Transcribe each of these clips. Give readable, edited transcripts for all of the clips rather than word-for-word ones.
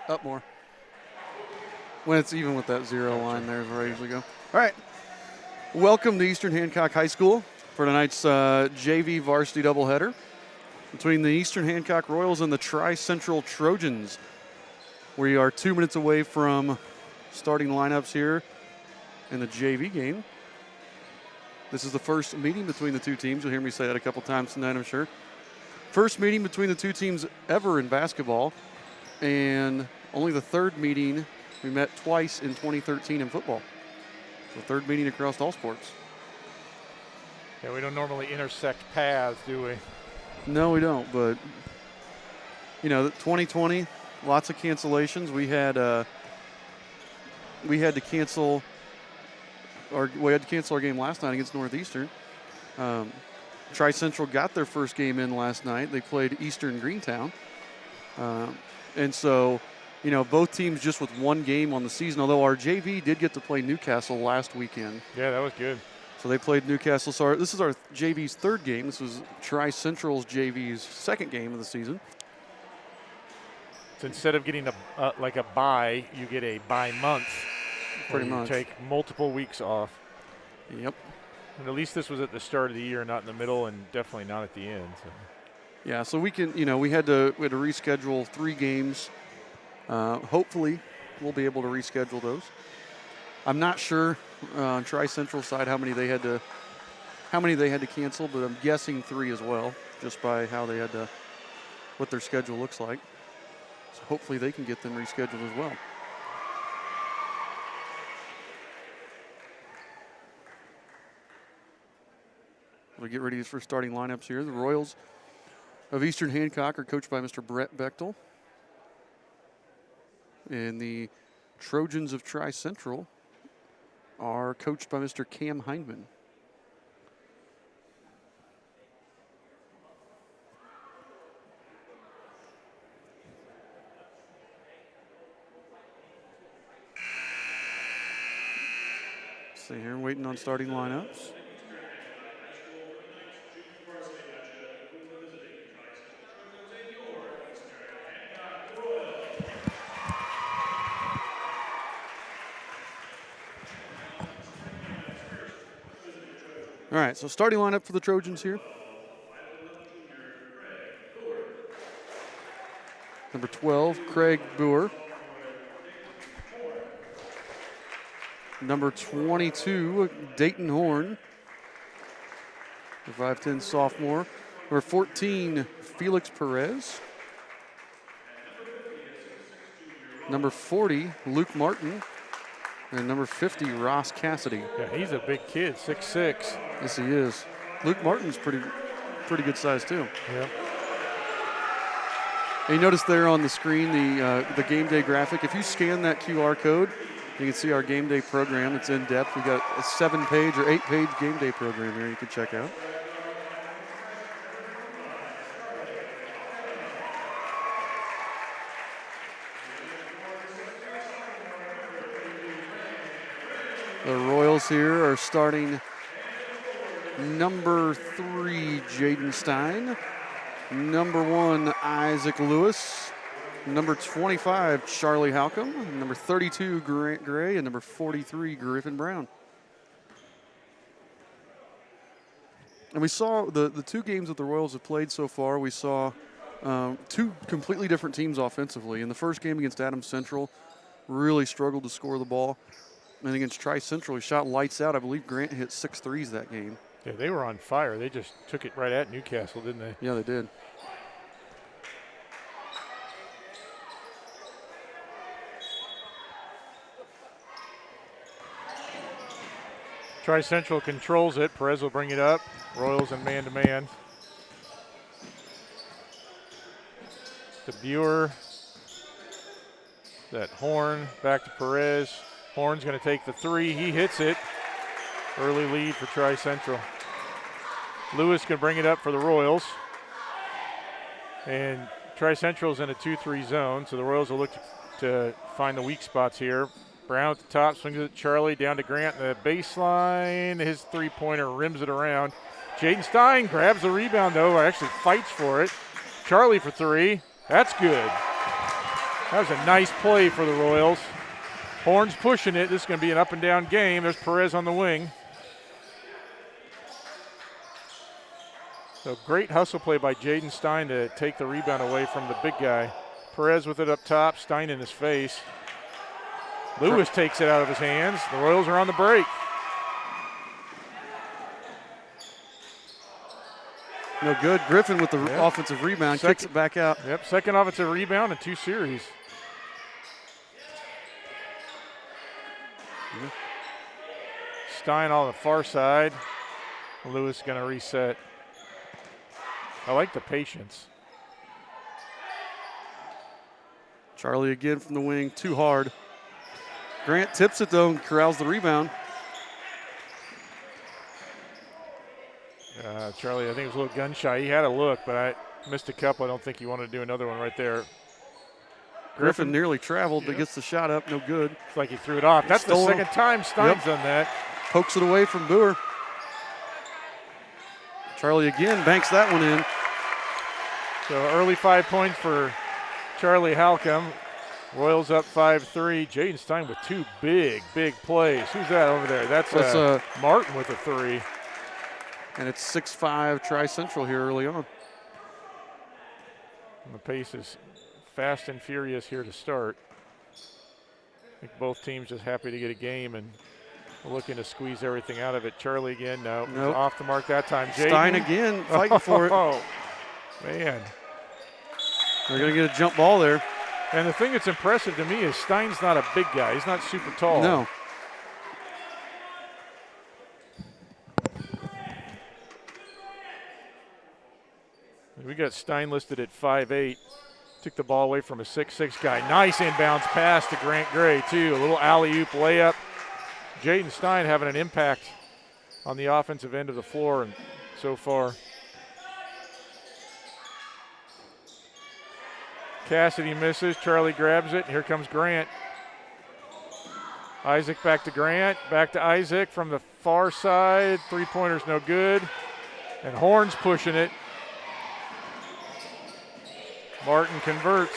Up more. When it's even with that 0 line there is where I usually go. All right. Welcome to Eastern Hancock High School for tonight's JV varsity doubleheader between the Eastern Hancock Royals and the Tri-Central Trojans. We are 2 minutes away from starting lineups here in the JV game. This is the first meeting between the two teams. You'll hear me say that a couple times tonight, I'm sure. First meeting between the two teams ever in basketball, and only the third meeting. We met twice in 2013 in football. So third meeting across all sports. Yeah, we don't normally intersect paths, do we? No, we don't, but, 2020, lots of cancellations. We had to cancel our game last night against Northeastern. Tri-Central got their first game in last night. They played Eastern Greentown. And so, both teams just with one game on the season, although our JV did get to play Newcastle last weekend. Yeah, that was good. So they played Newcastle. So this is our JV's third game. This was Tri-Central's JV's second game of the season. So instead of getting a bye, you get a bye month. Pretty much. Take multiple weeks off. Yep. And at least this was at the start of the year, not in the middle, and definitely not at the end. So. Yeah, so we can, we had to reschedule 3 games. Hopefully, we'll be able to reschedule those. I'm not sure on Tri-Central side how many they had to cancel, but I'm guessing 3 as well, just by how they had to, what their schedule looks like. So hopefully they can get them rescheduled as well. We'll get ready for starting lineups here. The Royals of Eastern Hancock are coached by Mr. Brett Bechtel. And the Trojans of Tri-Central are coached by Mr. Cam Hindman. See here, waiting on starting lineups. All right, so starting lineup for the Trojans here. Number 12, Craig Boer. Number 22, Dayton Horn, the 5'10" sophomore. Number 14, Felix Perez. Number 40, Luke Martin. And number 50, Ross Cassidy. Yeah, he's a big kid, 6'6". Yes, he is. Luke Martin's pretty good size too. Yeah. And you notice there on the screen the game day graphic. If you scan that QR code, you can see our game day program. It's in depth. We got a 7-page or 8-page game day program here you can check out. The Royals here are starting number 3, Jaden Stein. Number 1, Isaac Lewis. Number 25, Charlie Halcomb. Number 32, Grant Gray. And number 43, Griffin Brown. And we saw the 2 games that the Royals have played so far, we saw 2 completely different teams offensively. In the first game against Adams Central, really struggled to score the ball. And against Tri-Central, he shot lights out. I believe Grant hit 6 threes that game. Yeah, they were on fire. They just took it right at Newcastle, didn't they? Yeah, they did. Tri-Central controls it. Perez will bring it up. Royals in man-to-man. To Buer. That Horn back to Perez. Horn's going to take the 3. He hits it. Early lead for Tri-Central. Lewis can bring it up for the Royals. And Tri-Central's in a 2-3 zone, so the Royals will look to find the weak spots here. Brown at the top, swings it to Charlie, down to Grant. The baseline, his three-pointer rims it around. Jaden Stein grabs the rebound, though, or actually fights for it. Charlie for 3. That's good. That was a nice play for the Royals. Horns pushing it. This is going to be an up-and-down game. There's Perez on the wing. So great hustle play by Jaden Stein to take the rebound away from the big guy. Perez with it up top, Stein in his face. Lewis takes it out of his hands. The Royals are on the break. No good. Griffin with the offensive rebound, kicks it back out. Yep, second offensive rebound in 2 series. Stein on the far side. Lewis going to reset. I like the patience. Charlie again from the wing, too hard. Grant tips it though and corrals the rebound. Charlie, I think it was a little gun shy. He had a look, but I missed a couple. I don't think he wanted to do another one right there. Griffin nearly traveled, but gets the shot up, no good. It's like he threw it off. That's the second time Stein's done that. Pokes it away from Boer. Charlie again banks that one in. So early 5 points for Charlie Halcomb. Royals up 5-3. Jaden Stein with 2 big plays. Who's that over there? That's Martin with a 3. And it's 6-5 Tri-Central here early on. And the pace is fast and furious here to start. I think both teams just happy to get a game and looking to squeeze everything out of it. Charlie again, nope. Off the mark that time. Jaden. Stein again fighting for it. Oh, man. They're going to get a jump ball there. And the thing that's impressive to me is Stein's not a big guy. He's not super tall. No. We got Stein listed at 5'8". Took the ball away from a 6'6" guy. Nice inbounds pass to Grant Gray, too. A little alley-oop layup. Jaden Stein having an impact on the offensive end of the floor and so far. Cassidy misses. Charlie grabs it. Here comes Grant. Isaac back to Grant. Back to Isaac from the far side. Three-pointer's no good. And Horns pushing it. Martin converts.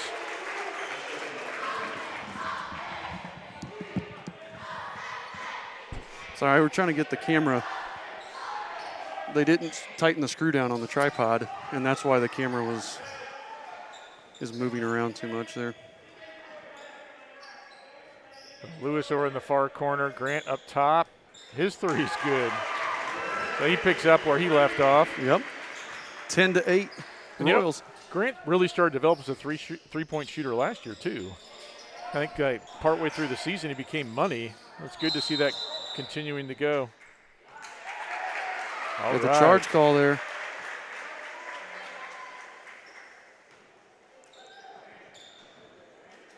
Sorry, we're trying to get the camera. They didn't tighten the screw down on the tripod, and that's why the camera is moving around too much there. Lewis over in the far corner. Grant up top. His three's good. So he picks up where he left off. Yep. 10-8 Royals. Grant really started to develop as a three-point shooter last year, too. I think partway through the season he became money. It's good to see that continuing to go. With a charge call there.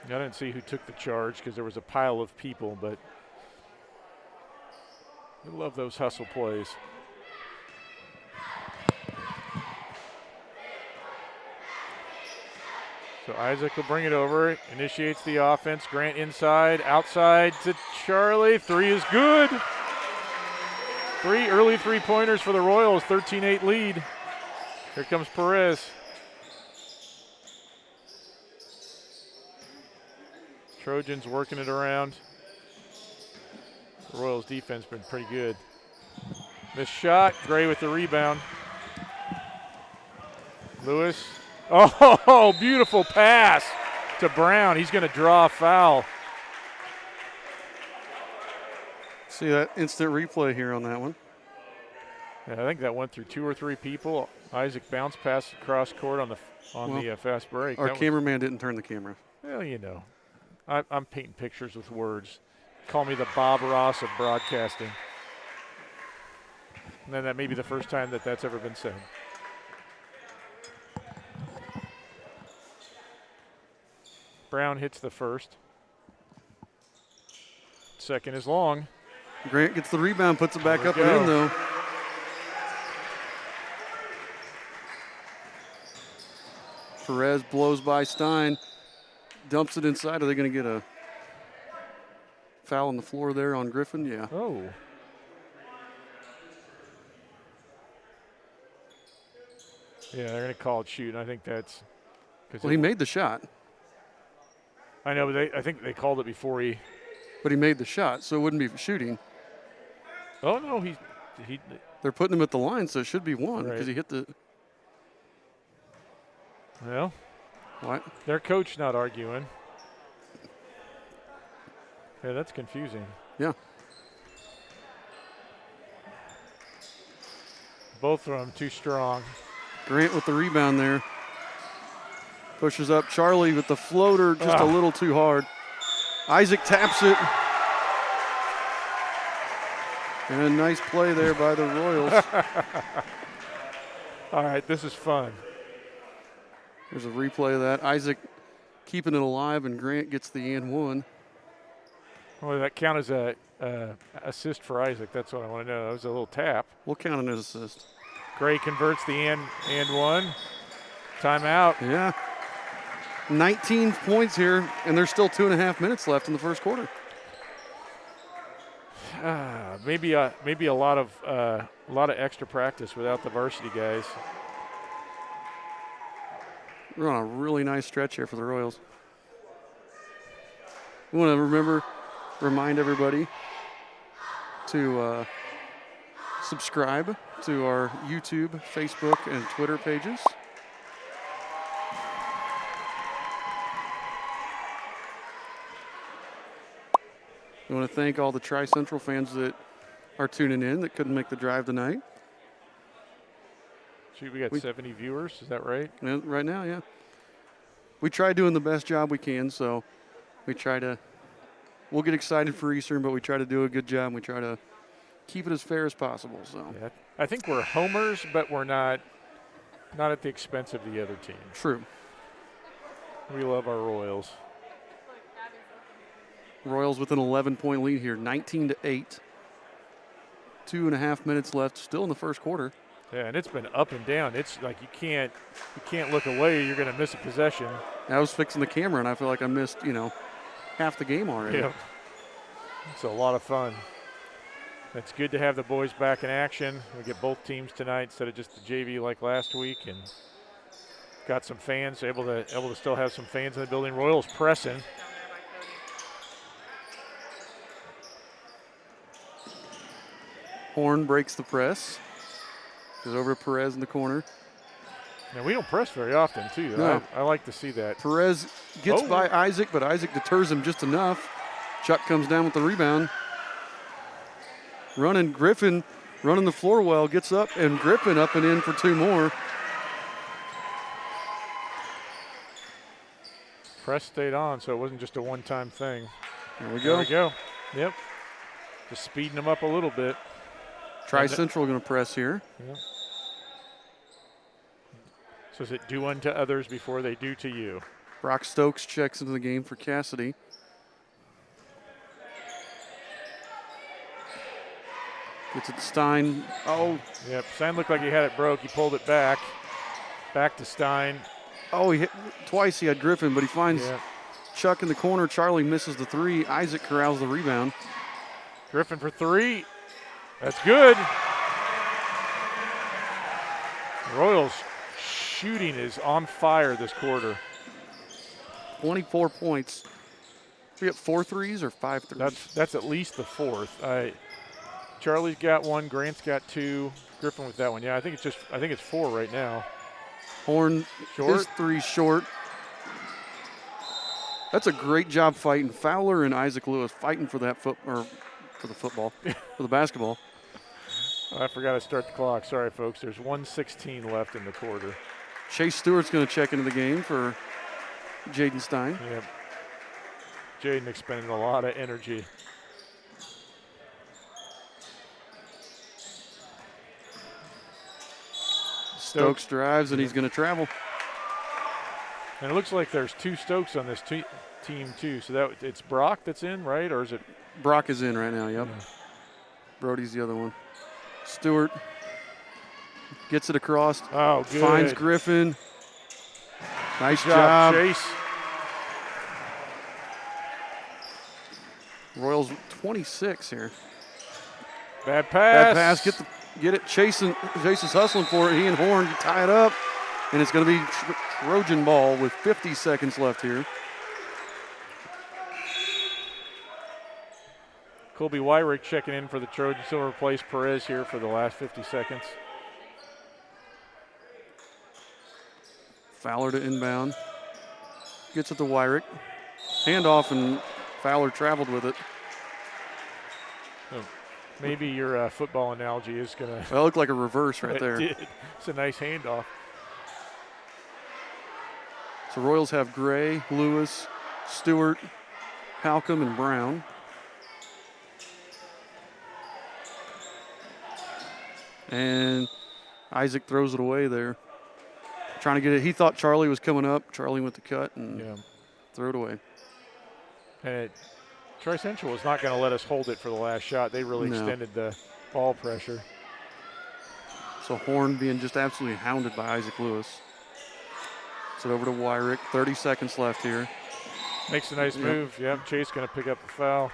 I didn't see who took the charge because there was a pile of people, but I love those hustle plays. So Isaac will bring it over, initiates the offense. Grant inside, outside to Charlie. 3 is good. 3 early three-pointers for the Royals, 13-8 lead. Here comes Perez. Trojans working it around. The Royals defense been pretty good. Missed shot, Gray with the rebound. Lewis. Oh, beautiful pass to Brown. He's going to draw a foul. See that instant replay here on that one. Yeah, I think that went through 2 or 3 people. Isaac bounce pass across court on the fast break. Our cameraman didn't turn the camera. Well, you know, I'm painting pictures with words. Call me the Bob Ross of broadcasting. And then that may be the first time that's ever been said. Brown hits the first. Second is long. Grant gets the rebound, puts it back up and in, though. Perez blows by Stein, dumps it inside. Are they going to get a foul on the floor there on Griffin? Yeah. Oh. Yeah, they're going to call it shoot. I think that's. Well, he made the shot. I know, but I think they called it before he. But he made the shot, so it wouldn't be shooting. Oh no, he. They're putting him at the line, so it should be one because Right. he hit the. Well, What? their coach not arguing. Yeah, that's confusing. Yeah. Both of them too strong. Grant with the rebound there. Pushes up Charlie with the floater just a little too hard. Isaac taps it. And a nice play there by the Royals. All right, this is fun. There's a replay of that. Isaac keeping it alive, and Grant gets the and one. Well, that count as a assist for Isaac. That's what I want to know. That was a little tap. We'll count it as assist. Gray converts the and one. Timeout. Yeah. 19 points here, and there's still 2.5 minutes left in the first quarter. Maybe a lot of extra practice without the varsity guys. We're on a really nice stretch here for the Royals. We want to remind everybody to subscribe to our YouTube, Facebook, and Twitter pages. We want to thank all the Tri-Central fans that are tuning in that couldn't make the drive tonight. Shoot, we got 70 viewers. Is that right? Right now, yeah. We try doing the best job we can, so we'll get excited for Eastern, but we try to do a good job, and we try to keep it as fair as possible. So yeah, I think we're homers, but we're not at the expense of the other team. True. We love our Royals. Royals with an 11-point lead here, 19-8. 2.5 minutes left, still in the first quarter. Yeah, and it's been up and down. It's like you can't look away. You're going to miss a possession. I was fixing the camera, and I feel like I missed, half the game already. Yeah, it's a lot of fun. It's good to have the boys back in action. We get both teams tonight instead of just the JV like last week, and got some fans able to still have some fans in the building. Royals pressing. Horn breaks the press. Goes over to Perez in the corner. Now, we don't press very often, too. No. I like to see that. Perez gets by Isaac, but Isaac deters him just enough. Chuck comes down with the rebound. Griffin running the floor well, gets up, and Griffin up and in for two more. Press stayed on, so it wasn't just a one-time thing. There we There we go. Yep. Just speeding them up a little bit. Tri-Central going to press here. Yep. So is it do unto others before they do to you? Brock Stokes checks into the game for Cassidy. Gets it to Stein. Oh. Yep. Stein looked like he had it broke. He pulled it back. Back to Stein. Oh, he hit twice. He had Griffin, but he finds Chuck in the corner. Charlie misses the three. Isaac corrals the rebound. Griffin for three. That's good. Royals shooting is on fire this quarter. 24 points. We got 4 threes or 5 threes? That's at least the fourth. Charlie's got one. Grant's got two. Griffin with that one. Yeah, I think it's 4 right now. Horn Short. His three short. That's a great job fighting. Fowler and Isaac Lewis fighting for that for the basketball. I forgot to start the clock. Sorry, folks. There's 1:16 left in the quarter. Chase Stewart's going to check into the game for Jaden Stein. Yep. Jaden expending a lot of energy. Stokes drives, and he's going to travel. And it looks like there's 2 Stokes on this team too. So it's Brock that's in, right? Or is it? Brock is in right now, yep. Yeah. Brody's the other one. Stewart gets it across. Oh, good. Finds Griffin. Nice Good job, job. Chase. Royals 26 here. Bad pass. Bad pass. Get it. Chase is hustling for it. He and Horn tie it up. And it's going to be Trojan ball with 50 seconds left here. Colby Wyrick checking in for the Trojans. He'll replace Perez here for the last 50 seconds. Fowler to inbound. Gets it to Wyrick. Handoff, and Fowler traveled with it. Oh, maybe your football analogy is going to. Well, it looked like a reverse right there. It did. It's a nice handoff. So Royals have Gray, Lewis, Stewart, Halcomb, and Brown. And Isaac throws it away there. Trying to get it. He thought Charlie was coming up. Charlie went to cut and threw it away. And Troy Central was not going to let us hold it for the last shot. They really extended the ball pressure. So Horn being just absolutely hounded by Isaac Lewis. It's over to Wyrick. 30 seconds left here. Makes a nice move. Yep, Chase going to pick up the foul.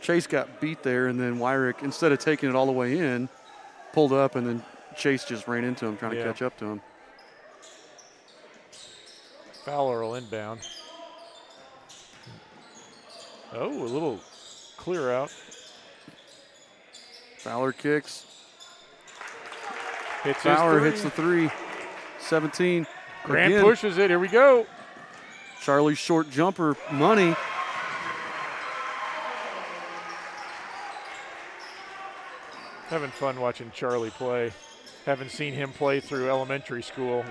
Chase got beat there, and then Wyrick, instead of taking it all the way in, pulled up, and then Chase just ran into him, trying to catch up to him. Fowler will inbound. Oh, a little clear out. Fowler kicks. Hits Fowler hits the three. 17. Grant again. Pushes it. Here we go. Charlie's short jumper, money. Having fun watching Charlie play. Haven't seen him play through elementary school.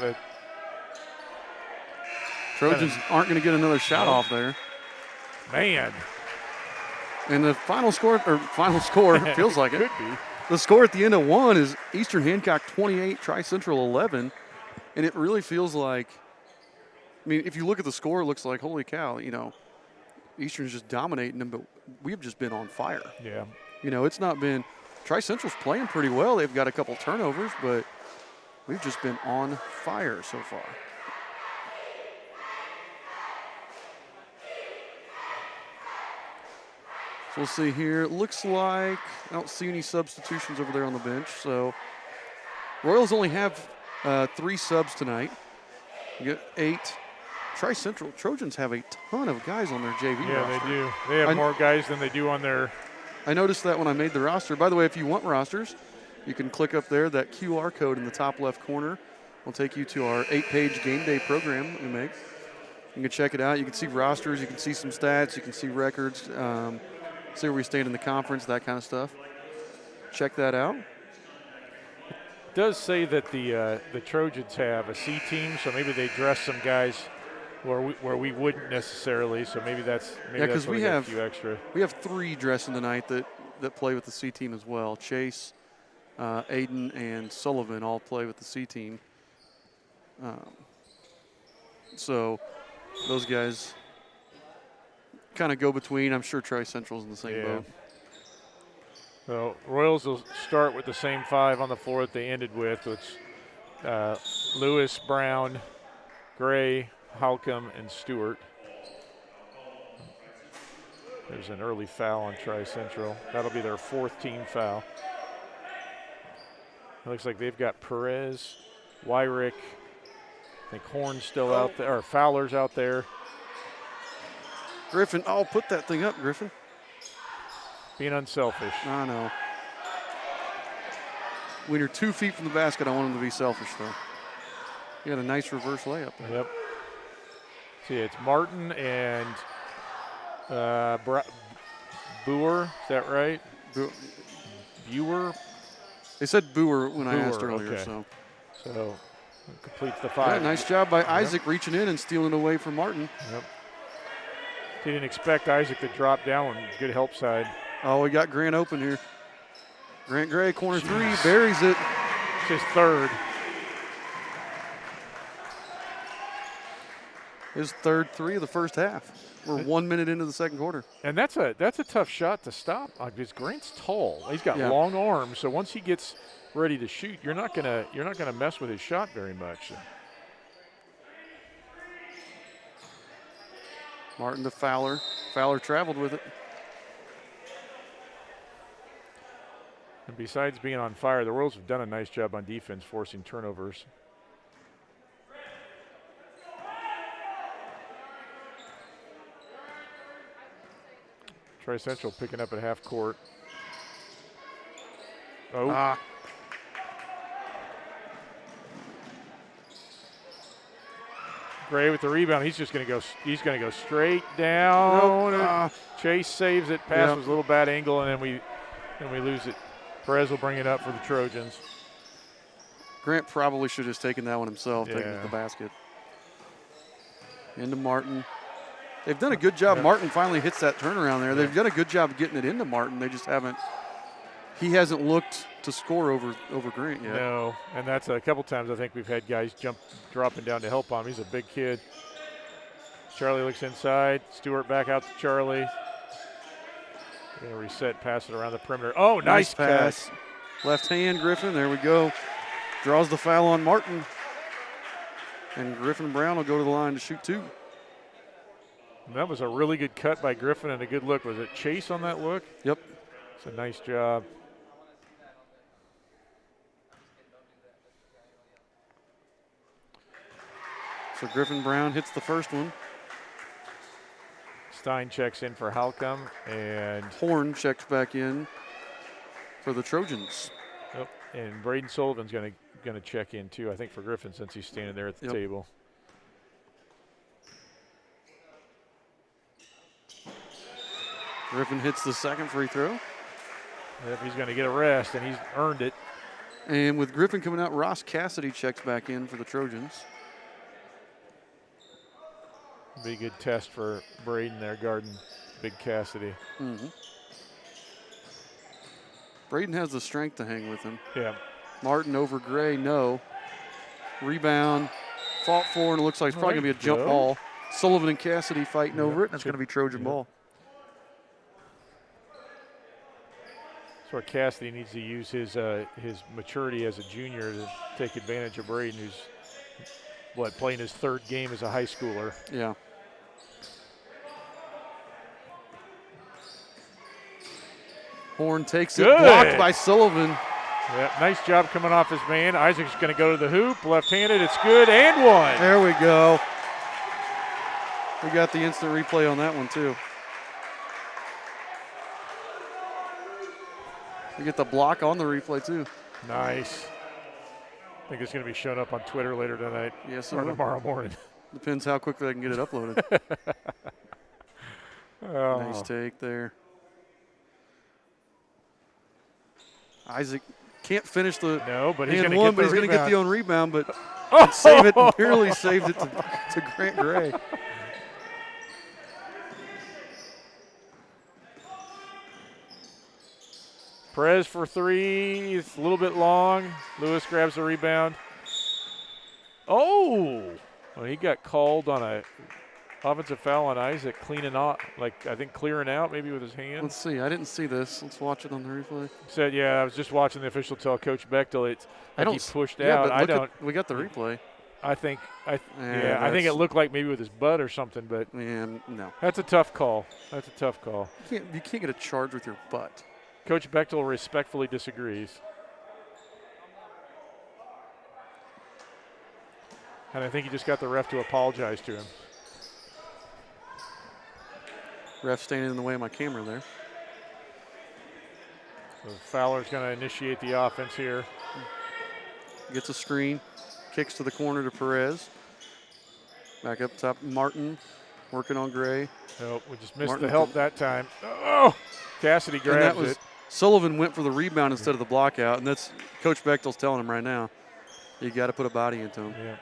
Trojans aren't going to get another shot off there. Man. And the final score, it feels like it. Could be. The score at the end of one is Eastern Hancock 28, Tri-Central 11. And it really feels like, I mean, if you look at the score, it looks like, holy cow, Eastern's just dominating them, but we've just been on fire. Yeah. It's not been, Tri-Central's playing pretty well. They've got a couple turnovers, but we've just been on fire so far. So we'll see here. It looks like I don't see any substitutions over there on the bench. So Royals only have 3 subs tonight. You get 8. Tri-Central Trojans have a ton of guys on their JV roster. Yeah, they do. They have more guys than they do on their. I noticed that when I made the roster. By the way, if you want rosters, you can click up there. That QR code in the top left corner will take you to our 8-page game day program we make. You can check it out. You can see rosters. You can see some stats. You can see records. See where we stand in the conference, that kind of stuff. Check that out. It does say that the Trojans have a C team, so maybe they dress some guys where we wouldn't necessarily. So maybe that's because we have a few extra. We have 3 dressing tonight that play with the C team as well. Chase, Aiden, and Sullivan all play with the C team. So those guys kind of go between. I'm sure Tri-Central's in the same boat. So Royals will start with the same 5 on the floor that they ended with, which Lewis, Brown, Gray, Halcomb, and Stewart. There's an early foul on Tri-Central. That'll be their 4th team foul. It looks like they've got Perez, Wyrick, I think Horn's still out there, or Fowler's out there. Griffin, put that thing up, Griffin. Being unselfish. I know. When you're 2 feet from the basket, I want him to be selfish, though. You had a nice reverse layup there. Yep. See, it's Martin and Boer. Is that right? Buer? They said Boer when I asked earlier. Okay. So completes the 5. Yeah, nice job by Isaac reaching in and stealing away from Martin. Yep. Didn't expect Isaac to drop down. Good help side. Oh, we got Grant open here. Grant Gray, corner 3, buries it. It's his 3rd. His 3rd 3 of the first half. We're 1 minute into the second quarter. And that's a tough shot to stop because Grant's tall. He's got long arms, so once he gets ready to shoot, you're not gonna mess with his shot very much. Martin to Fowler. Fowler traveled with it. And besides being on fire, the Royals have done a nice job on defense, forcing turnovers. Tri-Central picking up at half court. Oh. Gray with the rebound. He's just going to go. He's going to go straight down. Nope. Chase saves it. Pass was a little bad angle, and then we lose it. Perez will bring it up for the Trojans. Grant probably should have just taken that one himself, taking it to the basket. Into Martin. They've done a good job. Martin finally hits that turnaround there. They've done a good job of getting it into Martin. They just haven't. He hasn't looked to score over Grant yet. No, and that's a couple times I think we've had guys dropping down to help him. He's a big kid. Charlie looks inside. Stewart back out to Charlie. Going to reset, pass it around the perimeter. Oh, nice pass. Left hand, Griffin. There we go. Draws the foul on Martin. And Griffin Brown will go to the line to shoot 2. And that was a really good cut by Griffin and a good look. Was it Chase on that look? Yep. It's a nice job. So Griffin Brown hits the first one. Stein checks in for Halcomb, and Horn checks back in for the Trojans. Yep. And Braden Sullivan's going to check in too, I think, for Griffin, since he's standing there at the table. Griffin hits the second free throw. Yep, he's going to get a rest, and he's earned it. And with Griffin coming out, Ross Cassidy checks back in for the Trojans. Be a good test for Braden there, guarding Big Cassidy. Mm-hmm. Braden has the strength to hang with him. Yeah. Martin over Gray, no. Rebound, fought for, and it looks like it's probably going to be a jump ball. Sullivan and Cassidy fighting over it, and it's going to be Trojan ball. That's where Cassidy needs to use his maturity as a junior to take advantage of Braden, who's, playing his 3rd game as a high schooler. Yeah. Horn takes it, blocked by Sullivan. Yeah, nice job coming off his man. Isaac's going to go to the hoop, left-handed. It's good, and one. There we go. We got the instant replay on that one, too. We get the block on the replay, too. Nice. I think it's going to be showing up on Twitter later tonight. Yes, or tomorrow morning. Depends how quickly I can get it uploaded. Nice take there. Isaac can't finish the but he's going to get the own rebound, but save it, barely saved it to Grant Gray. Perez for 3. It's a little bit long. Lewis grabs the rebound. Oh! Well, he got called on a offensive foul on Isaac, clearing out, clearing out maybe with his hand. Let's see. I didn't see this. Let's watch it on the replay. Said, I was just watching the official tell Coach Bechtel he pushed out. We got the replay. I think it looked like maybe with his butt or something, but no. That's a tough call. You can't get a charge with your butt. Coach Bechtel respectfully disagrees. And I think he just got the ref to apologize to him. Ref standing in the way of my camera there. So Fowler's going to initiate the offense here. Gets a screen, kicks to the corner to Perez. Back up top, Martin working on Gray. Nope, we just missed the help that time. Oh, Cassidy grabs it. Sullivan went for the rebound instead of the block out, and that's Coach Bechtel's telling him right now. You got to put a body into him. Yeah.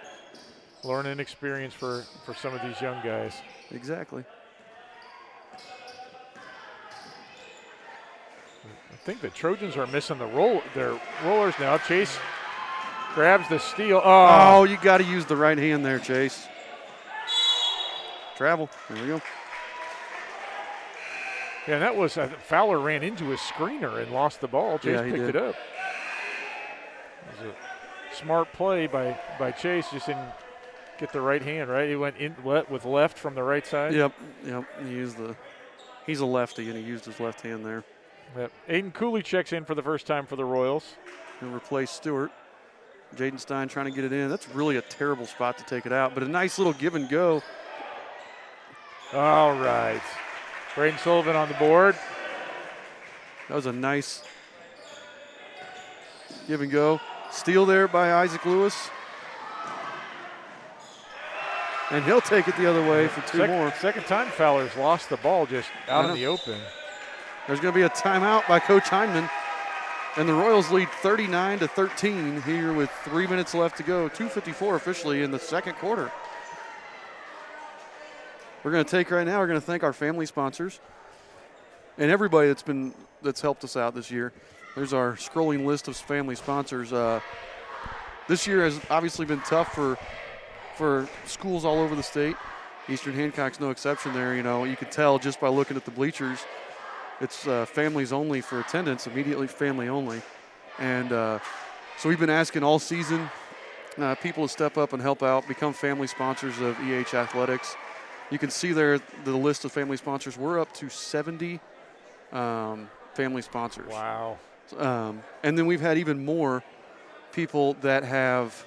Learning experience for some of these young guys. Exactly. I think the Trojans are missing their rollers now. Chase grabs the steal. Oh, you got to use the right hand there, Chase. Travel. There we go. Yeah, that was Fowler ran into his screener and lost the ball. Chase picked it up. It was a smart play by Chase. Just didn't get the right hand, right? He went in with left from the right side. Yep. He's a lefty, and he used his left hand there. Yep. Aiden Cooley checks in for the first time for the Royals. And replace Stewart. Jaden Stein trying to get it in. That's really a terrible spot to take it out, but a nice little give and go. All right. Braden Sullivan on the board. That was a nice give and go. Steal there by Isaac Lewis. And he'll take it the other way for two more. Second time Fowler's lost the ball just out in the open. There's going to be a timeout by Coach Heineman. And the Royals lead 39-13 here with 3 minutes left to go. 2:54 officially in the second quarter. We're going to take right now, we're going to thank our family sponsors and everybody that's helped us out this year. There's our scrolling list of family sponsors. This year has obviously been tough for schools all over the state. Eastern Hancock's no exception there. You know, you could tell just by looking at the bleachers. It's families only for attendance, immediately family only. And so we've been asking all season people to step up and help out, become family sponsors of EH Athletics. You can see there the list of family sponsors. We're up to 70 family sponsors. Wow. And then we've had even more people that have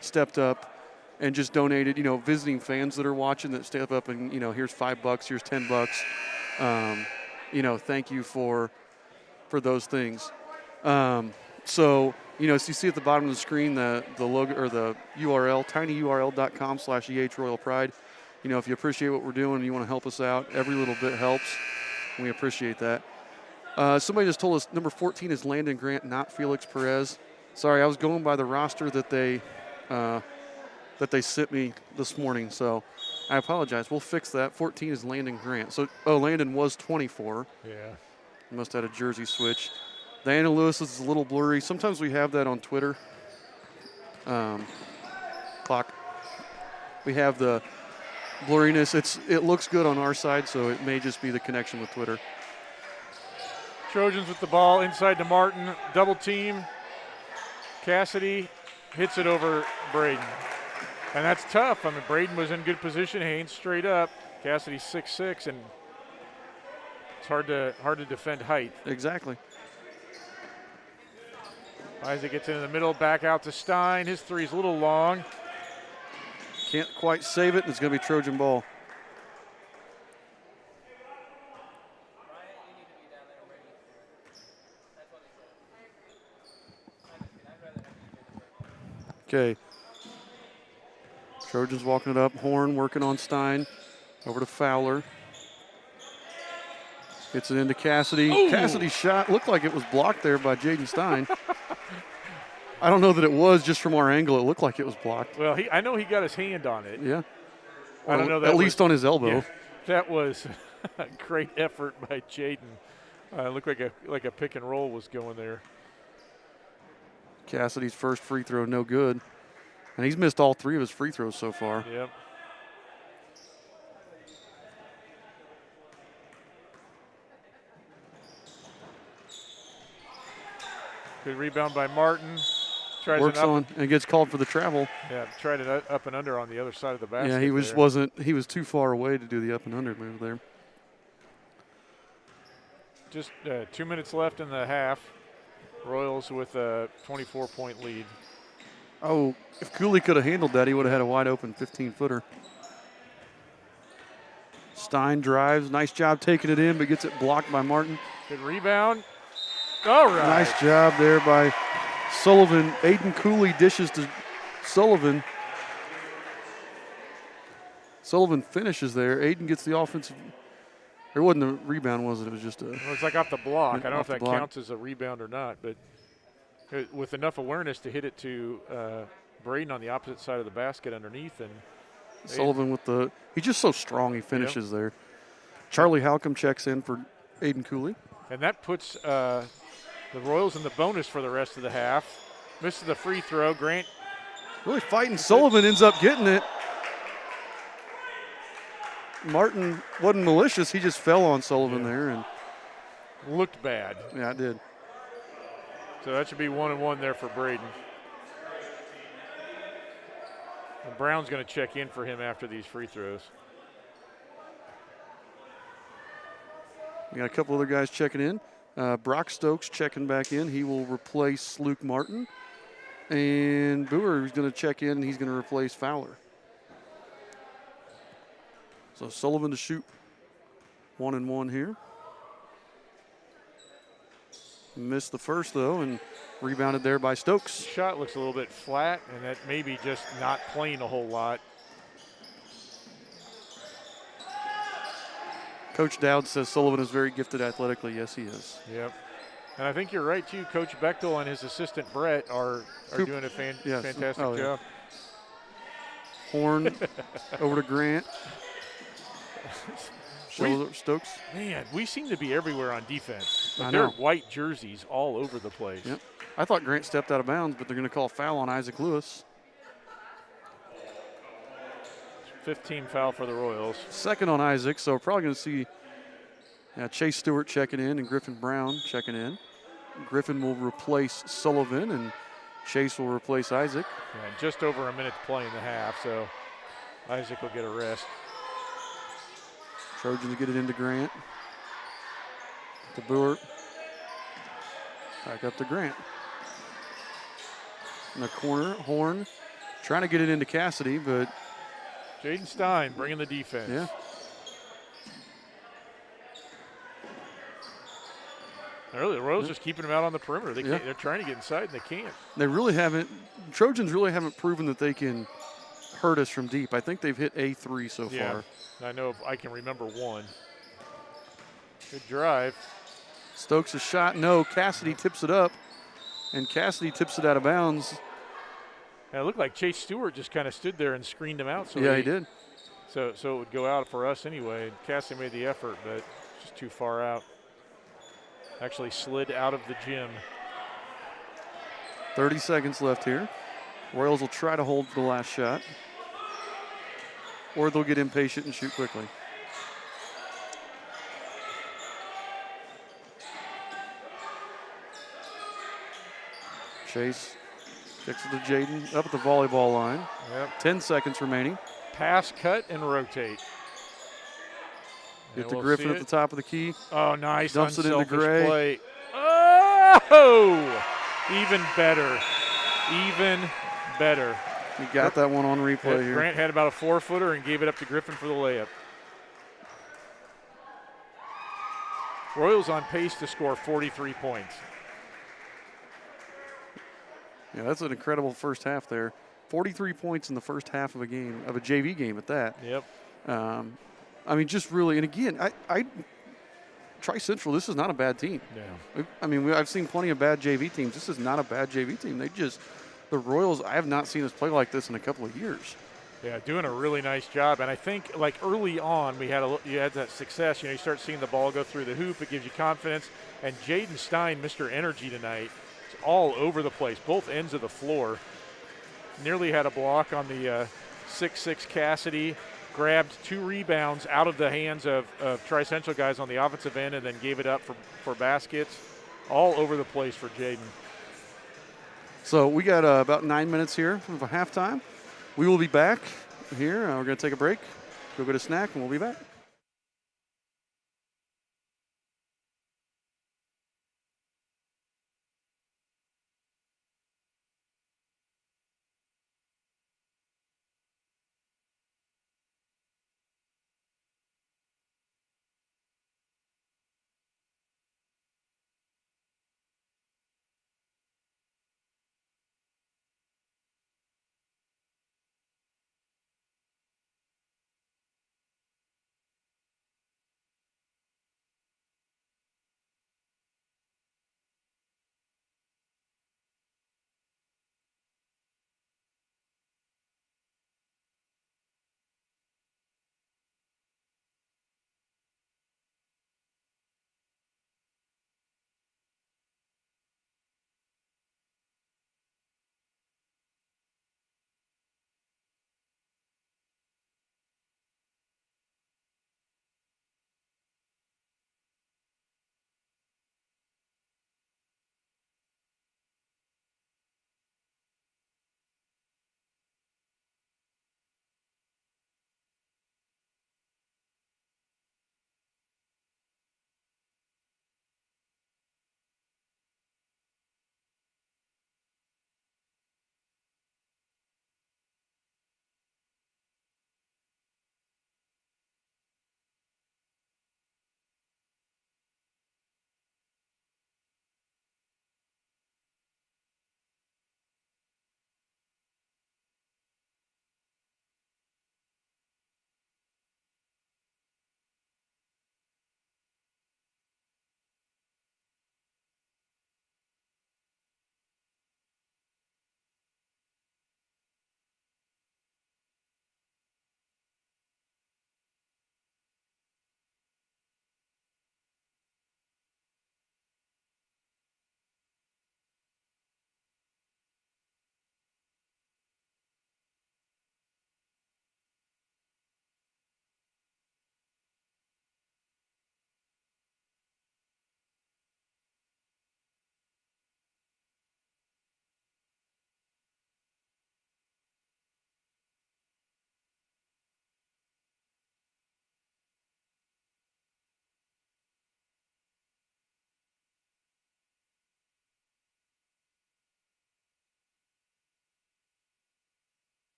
stepped up and just donated, you know, visiting fans that are watching that step up and, you know, here's $5, here's $10. You know, thank you for those things. So, you know, so you see at the bottom of the screen the logo or the URL, tinyurl.com/EH Royal Pride. You know, if you appreciate what we're doing and you want to help us out, every little bit helps. We appreciate that. Somebody just told us number 14 is Landon Grant, not Felix Perez. Sorry, I was going by the roster that they sent me this morning, so I apologize. We'll fix that. 14 is Landon Grant. So, Landon was 24. Yeah. He must have had a jersey switch. Diana Lewis is a little blurry. Sometimes we have that on Twitter. Clock. We have the blurriness. It looks good on our side, so it may just be the connection with Twitter. Trojans with the ball inside to Martin. Double team. Cassidy hits it over Braden. And that's tough. I mean, Braden was in good position. Haynes straight up. Cassidy's 6'6", and it's hard to defend height. Exactly. Isaac gets in the middle, back out to Stein. His three's a little long. Can't quite save it, and it's going to be Trojan ball. Okay. Trojans walking it up. Horn working on Stein. Over to Fowler. Gets it into Cassidy. Ooh. Cassidy's shot looked like it was blocked there by Jaden Stein. I don't know that it was just from our angle. It looked like it was blocked. Well, I know he got his hand on it. Yeah. I don't know that at least on his elbow. Yeah, that was a great effort by Jaden. Looked like a pick and roll was going there. Cassidy's first free throw, no good. And he's missed all three of his free throws so far. Yep. Good rebound by Martin. Works on and gets called for the travel. Yeah, tried it up and under on the other side of the basket. Yeah, he was too far away to do the up and under move there. Just 2 minutes left in the half. Royals with a 24-point lead. Oh, if Cooley could have handled that, he would have had a wide open 15-footer. Stein drives. Nice job taking it in, but gets it blocked by Martin. Good rebound. All right. Nice job there by Sullivan. Aiden Cooley dishes to Sullivan. Sullivan finishes there. Aiden gets the offensive. There wasn't a rebound, was it? It was just a. Well, it's like off the block. I don't know if that block. counts as a rebound or not, but with enough awareness to hit it to Braden on the opposite side of the basket underneath. And Sullivan with the. He's just so strong. He finishes there. Charlie Halcomb checks in for Aiden Cooley. And that puts the Royals in the bonus for the rest of the half. Misses the free throw. Grant really fighting. Sullivan ends up getting it. Martin wasn't malicious. He just fell on Sullivan there. And looked bad. Yeah, it did. So that should be 1-1 there for Braden. And Brown's going to check in for him after these free throws. We got a couple other guys checking in. Brock Stokes checking back in. He will replace Luke Martin. And Boer is going to check in, and he's going to replace Fowler. So Sullivan to shoot 1-1 here. Missed the first, though, and rebounded there by Stokes. Shot looks a little bit flat, and that may be just not playing a whole lot. Coach Dowd says Sullivan is very gifted athletically. Yes, he is. Yep. And I think you're right, too. Coach Bechtel and his assistant Brett are doing a fantastic job. Horn over to Grant. Stokes. Man, we seem to be everywhere on defense. I There know. are white jerseys all over the place. Yep. I thought Grant stepped out of bounds, but they're going to call a foul on Isaac Lewis. 15 foul for the Royals. Second on Isaac, so we're probably going to see Chase Stewart checking in and Griffin Brown checking in. Griffin will replace Sullivan, and Chase will replace Isaac. Yeah, just over a minute to play in the half, so Isaac will get a rest. Trojans get it into Grant. To Boert. Back up to Grant. In the corner, Horn trying to get it into Cassidy, but Jaden Stein bringing the defense. yeah. Really, the Royals just keeping them out on the perimeter. They're trying to get inside, and they can't. They really haven't. Trojans really haven't proven that they can hurt us from deep. I think they've hit A3 so far. I know. I can remember one. Good drive. Stokes' shot, no. Cassidy tips it up, and Cassidy tips it out of bounds. And it looked like Chase Stewart just kind of stood there and screened him out. So he did. So it would go out for us anyway. Cassidy made the effort, but just too far out. Actually slid out of the gym. 30 seconds left here. Royals will try to hold for the last shot, or they'll get impatient and shoot quickly. Chase kicks it to Jaden up at the volleyball line. Yep. 10 seconds remaining. Pass, cut, and rotate. Get to Griffin at the top of the key. Oh, nice. Dumps it into Gray. Play. Oh! Even better. Even better. He got that one on replay here. Grant had about a 4-footer and gave it up to Griffin for the layup. Royals on pace to score 43 points. Yeah, that's an incredible first half there. 43 points in the first half of a game, of a JV game at that. Yep. I mean, just really, and again, I Tri-Central, this is not a bad team. Yeah. I mean, I've seen plenty of bad JV teams. This is not a bad JV team. The Royals, I have not seen us play like this in a couple of years. Yeah, doing a really nice job. And I think, like, early on, you had that success. You start seeing the ball go through the hoop. It gives you confidence. And Jaden Stein, Mr. Energy tonight, is all over the place, both ends of the floor. Nearly had a block on the 6'6" Cassidy. Grabbed 2 rebounds out of the hands of Tri-Central guys on the offensive end and then gave it up for baskets. All over the place for Jaden. So we got about 9 minutes here for halftime. We will be back here. We're going to take a break, go get a snack, and we'll be back.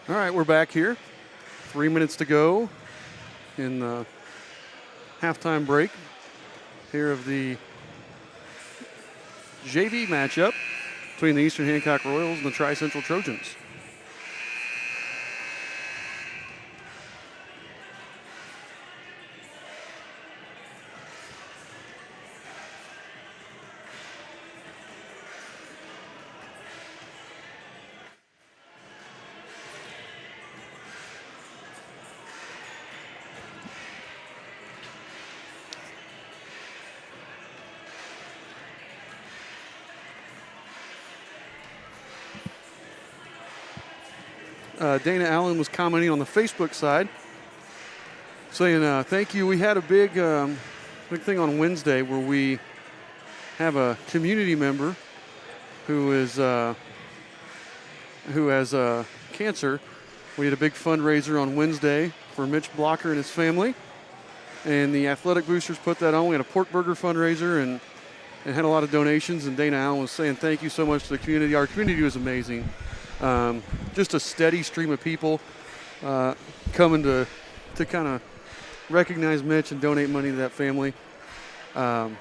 All right, we're back here. 3 minutes to go in the halftime break here of the JV matchup between the Eastern Hancock Royals and the Tri-Central Trojans. Dana Allen was commenting on the Facebook side, saying thank you. We had a big thing on Wednesday where we have a community member who has cancer. We had a big fundraiser on Wednesday for Mitch Blocker and his family, and the athletic boosters put that on. We had a pork burger fundraiser and had a lot of donations, and Dana Allen was saying thank you so much to the community. Our community was amazing. Just a steady stream of people coming to kind of recognize Mitch and donate money to that family. Dana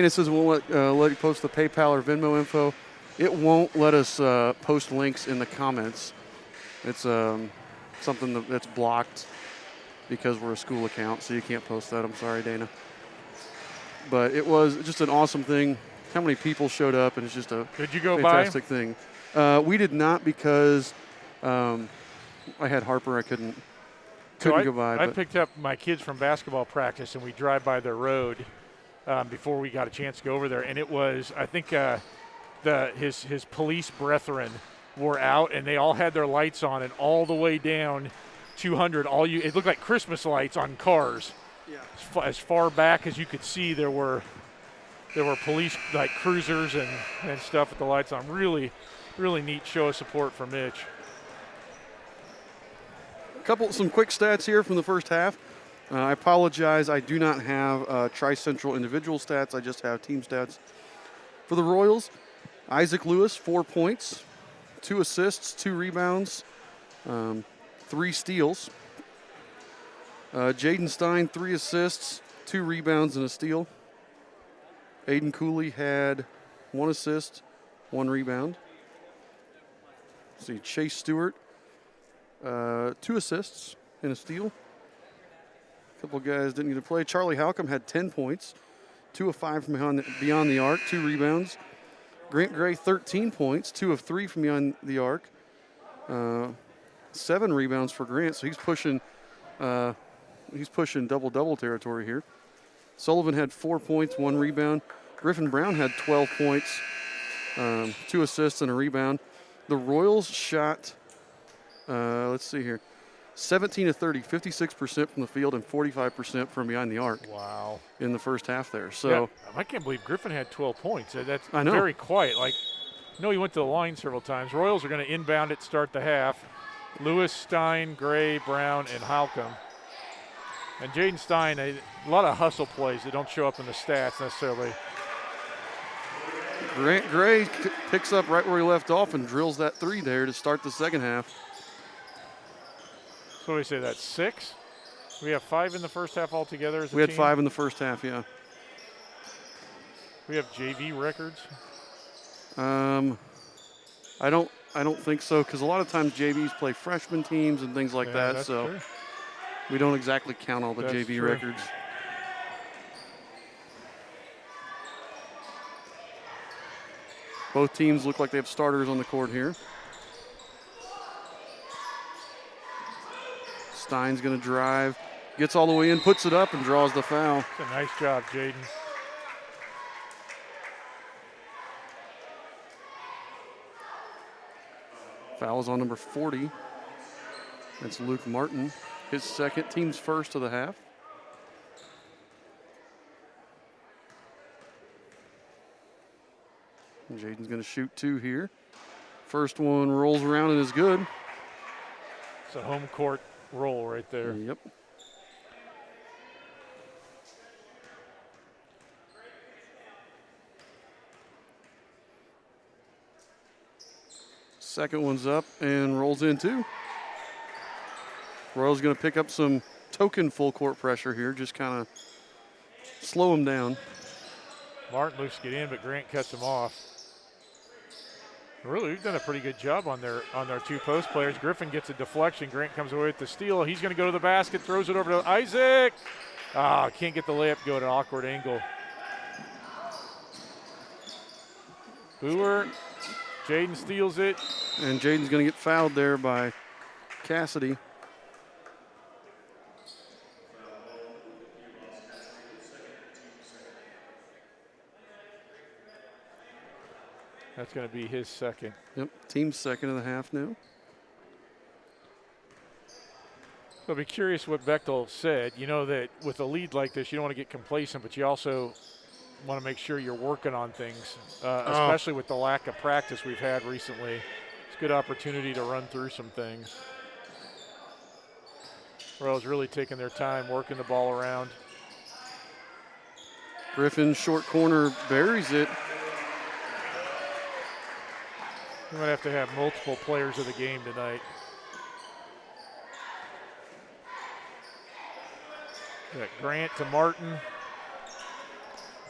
says it won't let you post the PayPal or Venmo info. It won't let us post links in the comments. It's something that's blocked because we're a school account, so you can't post that. I'm sorry, Dana. But it was just an awesome thing. How many people showed up, and it's just a Did you go fantastic thing. We did not because I had Harper. I couldn't go by. I picked up my kids from basketball practice, and we drive by their road before we got a chance to go over there. And it was, I think, his police brethren were out, and they all had their lights on, and all the way down 200, it looked like Christmas lights on cars. Yeah. As far back as you could see, there were police like cruisers and stuff with the lights on. Really, really neat show of support for Mitch. Some quick stats here from the first half. I apologize. I do not have Tri-Central individual stats. I just have team stats. For the Royals, Isaac Lewis, 4 points, 2 assists, 2 rebounds, 3 steals. Jaden Stein, 3 assists, 2 rebounds, and a steal. Aiden Cooley had 1 assist, 1 rebound. Let's see, Chase Stewart, 2 assists and a steal. A couple of guys didn't get to play. Charlie Halcomb had 10 points, 2 of 5 from beyond the arc, 2 rebounds. Grant Gray, 13 points, 2 of 3 from beyond the arc. 7 rebounds for Grant, so he's pushing double-double territory here. Sullivan had 4 points, 1 rebound. Griffin Brown had 12 points, 2 assists and a rebound. The Royals shot, let's see here, 17 of 30, 56% from the field and 45% from behind the arc. Wow. In the first half there. So yeah, I can't believe Griffin had 12 points. That's I know. Very quiet. He went to the line several times. Royals are going to inbound it, start the half. Lewis, Stein, Gray, Brown, and Halcomb. And Jaden Stein, a lot of hustle plays that don't show up in the stats necessarily. Grant Gray picks up right where he left off and drills that 3 there to start the second half. So we say that's 6. We have 5 in the first half altogether as a We had team. 5 in the first half, yeah. We have JV records. I don't think so, because a lot of times JVs play freshman teams and things like that. That's So true. we don't exactly count all the That's JV true. records. Both teams look like they have starters on the court here. Stein's going to drive, gets all the way in, puts it up, and draws the foul. It's a nice job, Jaden. Foul is on number 40. That's Luke Martin. His second, team's first of the half. And Jaden's going to shoot 2 here. First one rolls around and is good. It's a home court roll right there. Yep. Second one's up and rolls in too. Royals going to pick up some token full court pressure here, just kind of slow them down. Martin looks to get in, but Grant cuts him off. Really, we've done a pretty good job on their two post players. Griffin gets a deflection. Grant comes away with the steal. He's going to go to the basket, throws it over to Isaac. Can't get the layup, go at an awkward angle. Booher, Jaden steals it. And Jaden's going to get fouled there by Cassidy. That's going to be his second. Yep, team's second of the half now. I'll be curious what Bechtel said. You know that with a lead like this, you don't want to get complacent, but you also want to make sure you're working on things, especially with the lack of practice we've had recently. It's a good opportunity to run through some things. Royals really taking their time, working the ball around. Griffin, short corner, buries it. We might have to have multiple players of the game tonight. Got Grant to Martin.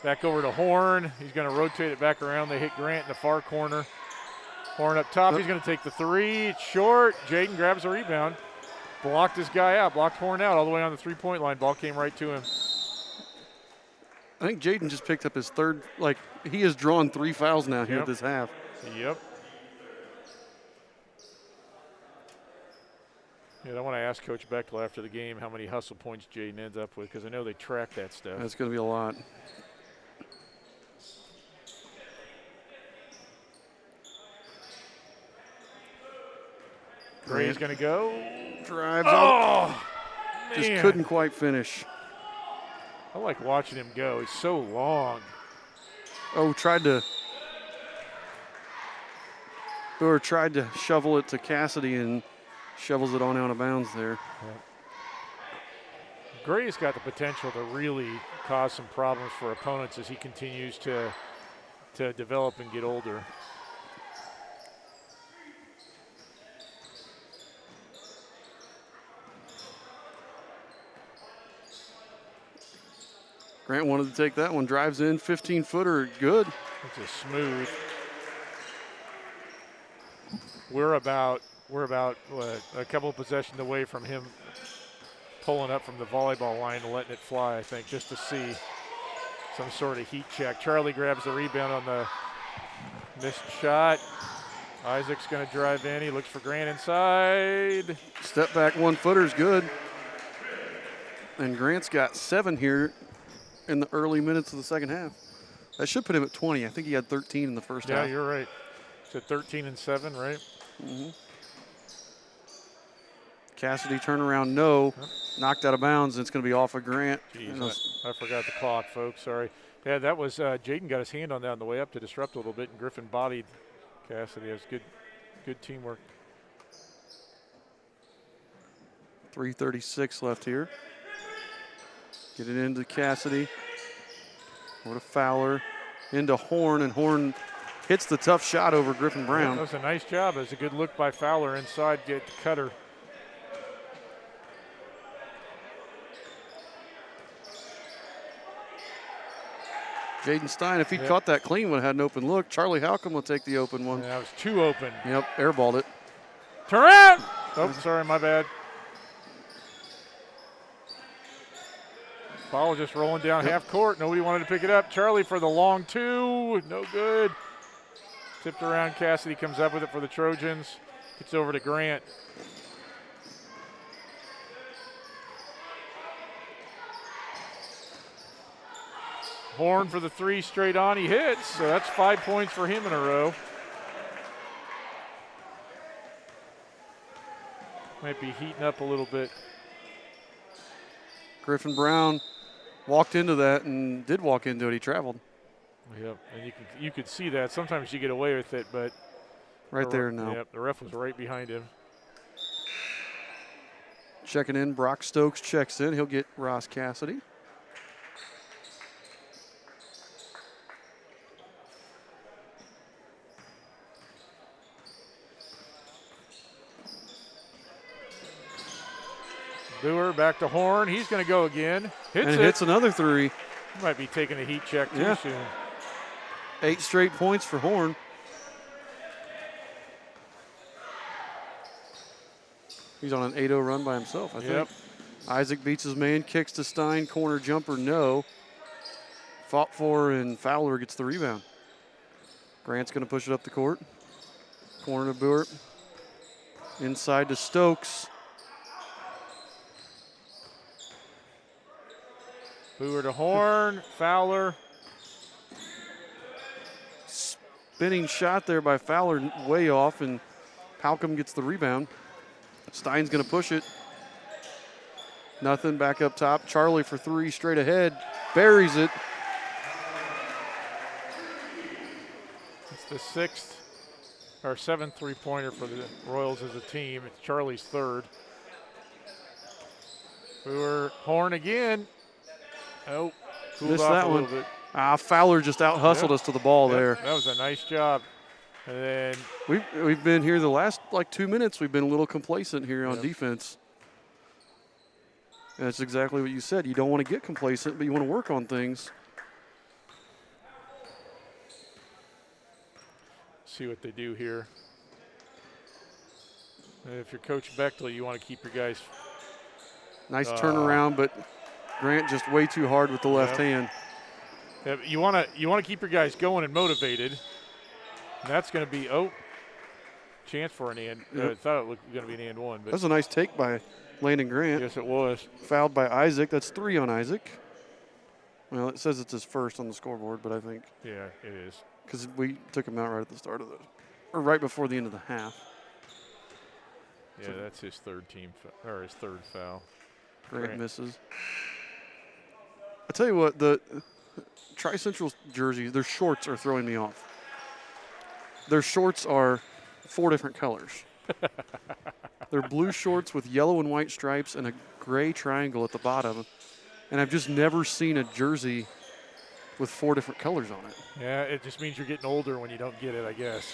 Back over to Horn. He's going to rotate it back around. They hit Grant in the far corner. Horn up top. He's going to take the three. It's short. Jaden grabs the rebound. Blocked this guy out. Blocked Horn out all the way on the three-point line. Ball came right to him. I think Jaden just picked up his third. Like, he has drawn 3 fouls now here this half. Yep. Yeah, I want to ask Coach Bechtel after the game how many hustle points Jaden ends up with, because I know they track that stuff. That's going to be a lot. Gray's going to go. Drives up. Just Man. couldn't quite finish. I like watching him go. He's so long. Tried to shovel it to Cassidy and shovels it on out of bounds there. Gray's got the potential to really cause some problems for opponents as he continues to develop and get older. Grant wanted to take that one. Drives in, 15-footer, good. It's a smooth. We're about what, a couple of possessions away from him pulling up from the volleyball line and letting it fly, I think, just to see some sort of heat check. Charlie grabs the rebound on the missed shot. Isaac's going to drive in. He looks for Grant inside. Step back 1-footer's good. And Grant's got 7 here in the early minutes of the second half. That should put him at 20. I think he had 13 in the first half. Yeah, you're right. It's at 13 and 7, right? Mm-hmm. Cassidy turnaround, no. Knocked out of bounds, and it's going to be off of Grant. Jeez, I forgot the clock, folks. Sorry. Yeah, that was Jaden got his hand on that on the way up to disrupt a little bit, and Griffin bodied Cassidy. It was good teamwork. 3:36 left here. Get it into Cassidy. Over to Fowler. Into Horn, and Horn hits the tough shot over Griffin Brown. Yeah, that was a nice job. It was a good look by Fowler inside, get the cutter. Jaden Stein, if he'd caught that clean, would have had an open look. Charlie Halcomb will take the open one. Yeah, that was too open. Yep, airballed it. Turn around! Oh, sorry, my bad. Ball just rolling down half court. Nobody wanted to pick it up. Charlie for the long two. No good. Tipped around. Cassidy comes up with it for the Trojans. Gets over to Grant. Horn for the three straight on. He hits. So that's 5 points for him in a row. Might be heating up a little bit. Griffin Brown walked into that and did walk into it. He traveled. Yep, and you could see that. Sometimes you get away with it, but right there now. Yep, the ref was right behind him. Checking in, Brock Stokes checks in. He'll get Ross Cassidy. Brewer back to Horn. He's going to go again. Hits another three. He might be taking a heat check too soon. 8 straight points for Horn. He's on an 8-0 run by himself, I think. Isaac beats his man, kicks to Stein, corner jumper, no. Fought for, and Fowler gets the rebound. Grant's going to push it up the court. Corner to Brewer. Inside to Stokes. Brewer to Horn, Fowler. Spinning shot there by Fowler, way off, and Halcomb gets the rebound. Stein's going to push it. Nothing, back up top. Charlie for 3, straight ahead. Buries it. It's the 7th three-pointer for the Royals as a team. It's Charlie's 3rd. Brewer, Horn again. Oh, cooled off a little bit. Fowler just out-hustled us to the ball there. That was a nice job. And then we've been here the last 2 minutes. We've been a little complacent here on defense. And that's exactly what you said. You don't want to get complacent, but you want to work on things. See what they do here. And if you're Coach Bechtel, you want to keep your guys. Nice turnaround, but Grant just way too hard with the left hand. Yeah, you want to keep your guys going and motivated. And that's going to be chance for an and. I thought it was going to be an and one, but that was a nice take by Landon Grant. Yes, it was. Fouled by Isaac. That's 3 on Isaac. Well, it says it's his first on the scoreboard, but I think it is because we took him out right at the start of or right before the end of the half. Yeah, that's his 3rd team or his 3rd foul. Grant misses. I tell you what, the Tri-Central jerseys, their shorts are throwing me off. Their shorts are 4 different colors. They're blue shorts with yellow and white stripes and a gray triangle at the bottom. And I've just never seen a jersey with 4 different colors on it. Yeah, it just means you're getting older when you don't get it, I guess.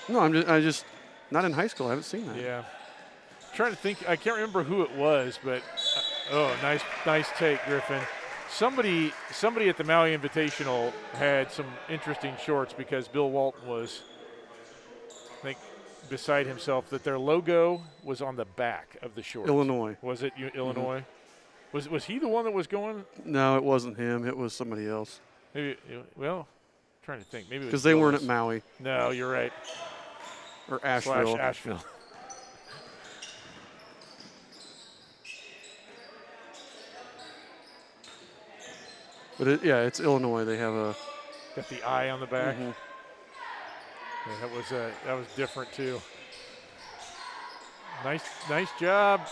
No, I just not in high school. I haven't seen that. Yeah. I'm trying to think. I can't remember who it was, but nice take, Griffin. Somebody at the Maui Invitational had some interesting shorts because Bill Walton was, I think, beside himself that their logo was on the back of the shorts. Illinois. Was it Illinois? Was he the one that was going? No, it wasn't him. It was somebody else. Maybe. Well, I'm trying to think. Maybe because they weren't at Maui. No, you're right. Or Asheville. Asheville. But it's Illinois. They have a got the eye on the back. Yeah, that was different too. Nice job.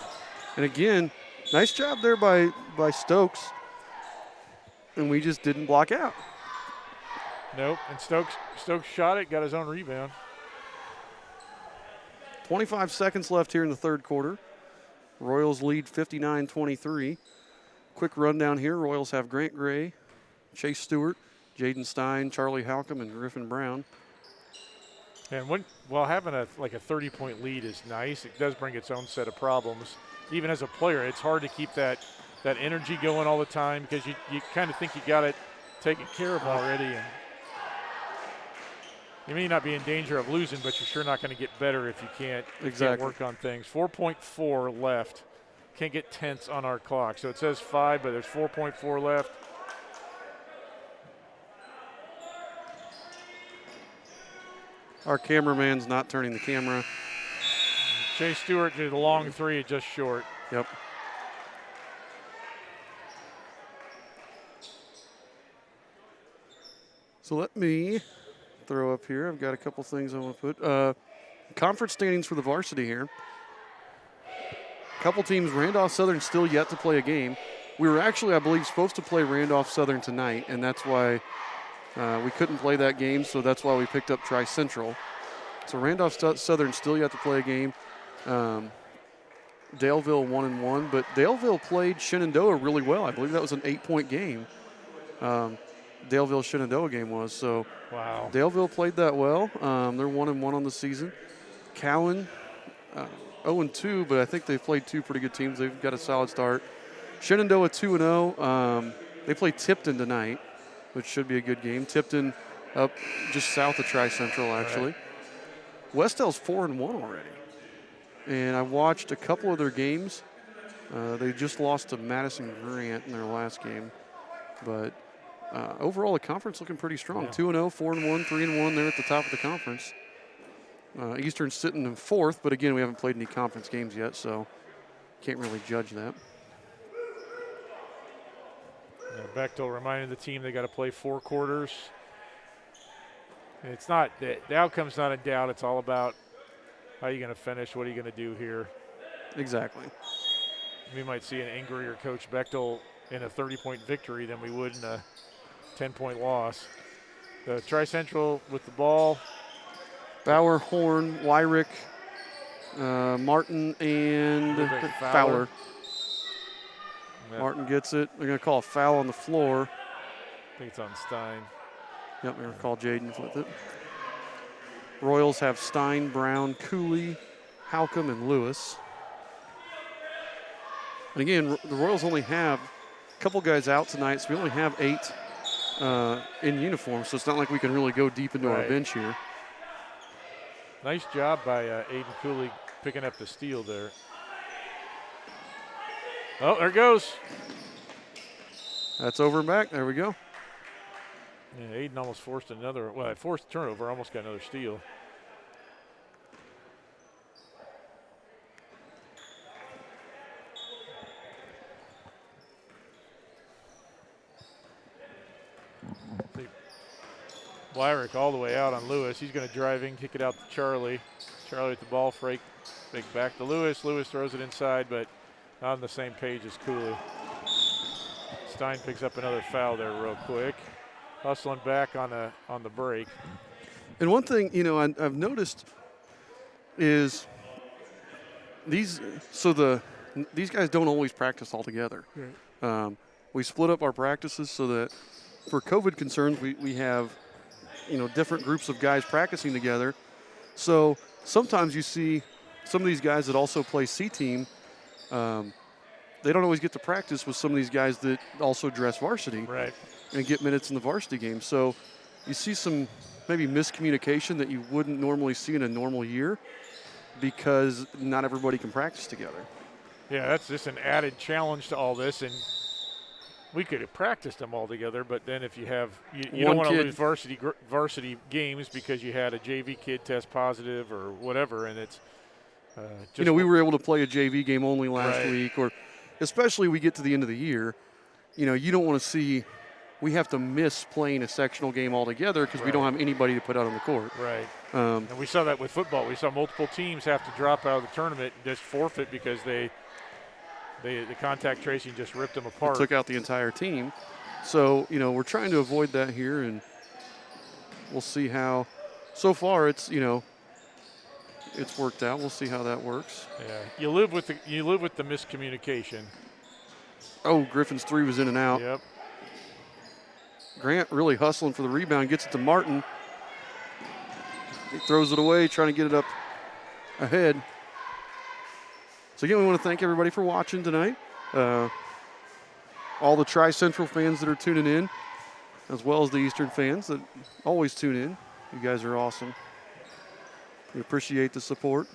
And again, nice job there by Stokes. And we just didn't block out. Nope. And Stokes shot it, got his own rebound. 25 seconds left here in the 3rd quarter. Royals lead 59-23. Quick rundown here. Royals have Grant Gray, Chase Stewart, Jaden Stein, Charlie Halcomb, and Griffin Brown. And while having a 30-point lead is nice, it does bring its own set of problems. Even as a player, it's hard to keep that energy going all the time because you kind of think you got it taken care of already. And you may not be in danger of losing, but you're sure not going to get better if you can't work on things. 4.4 left. Can't get tenths on our clock. So it says 5, but there's 4.4 left. Our cameraman's not turning the camera. Chase Stewart did a long 3, just short. Yep. So let me throw up here. I've got a couple things I want to put. Conference standings for the varsity here. Couple teams, Randolph Southern still yet to play a game. We were actually, I believe, supposed to play Randolph Southern tonight, and that's why we couldn't play that game, so that's why we picked up Tri-Central. So Randolph Southern still yet to play a game. Daleville 1-1, but Daleville played Shenandoah really well. I believe that was an 8-point game. Daleville-Shenandoah game was. So wow. Daleville played that well. They're 1-1 on the season. Cowan 0-2, but I think they've played two pretty good teams. They've got a solid start. Shenandoah 2-0. They play Tipton tonight, which should be a good game. Tipton up just south of Tri-Central, actually. Right. Westell's 4-1 already. And I watched a couple of their games. They just lost to Madison Grant in their last game. But overall, the conference looking pretty strong. Yeah. 2-0, 4-1, 3-1 there at the top of the conference. Eastern's sitting in fourth, but again, we haven't played any conference games yet, so can't really judge that. Bechtel reminding the team they got to play 4 quarters. It's not the outcome's not in doubt. It's all about how you're going to finish. What are you going to do here? Exactly. We might see an angrier Coach Bechtel in a 30-point victory than we would in a 10-point loss. The Tri-Central with the ball. Bauer, Horn, Wyrick, Martin, and Fowler. Yep. Martin gets it. They're going to call a foul on the floor. I think it's on Stein. Yep, they're going to call Jaden with it. Royals have Stein, Brown, Cooley, Halcomb, and Lewis. And again, the Royals only have a couple guys out tonight, so we only have 8 in uniform, so it's not like we can really go deep into our bench here. Nice job by Aiden Cooley picking up the steal there. Oh, there it goes. That's over and back. There we go. Yeah, Aiden almost forced another. Well, forced turnover, almost got another steal. Wyrick all the way out on Lewis. He's going to drive in, kick it out to Charlie. Charlie with the ball, fake back to Lewis. Lewis throws it inside, but not on the same page as Cooley. Stein picks up another foul there real quick. Hustling back on the break. And one thing, I've noticed is these guys don't always practice all together. Right. We split up our practices so that for COVID concerns, we have different groups of guys practicing together. So sometimes you see some of these guys that also play C-team, they don't always get to practice with some of these guys that also dress varsity and get minutes in the varsity game. So you see some maybe miscommunication that you wouldn't normally see in a normal year because not everybody can practice together. Yeah, that's just an added challenge to all this. And we could have practiced them all together, but then if you have you don't want to lose varsity games because you had a JV kid test positive or whatever, and it's just we were able to play a JV game only last week, or especially we get to the end of the year, you don't want to see we have to miss playing a sectional game altogether because we don't have anybody to put out on the court. Right. And we saw that with football. We saw multiple teams have to drop out of the tournament and just forfeit because the contact tracing just ripped them apart. It took out the entire team. So, we're trying to avoid that here, and we'll see how. So far, it's worked out. We'll see how that works. Yeah, you live with the miscommunication. Oh, Griffin's 3 was in and out. Yep. Grant really hustling for the rebound, gets it to Martin. He throws it away, trying to get it up ahead. So again, we want to thank everybody for watching tonight. All the Tri-Central fans that are tuning in, as well as the Eastern fans that always tune in. You guys are awesome. We appreciate the support.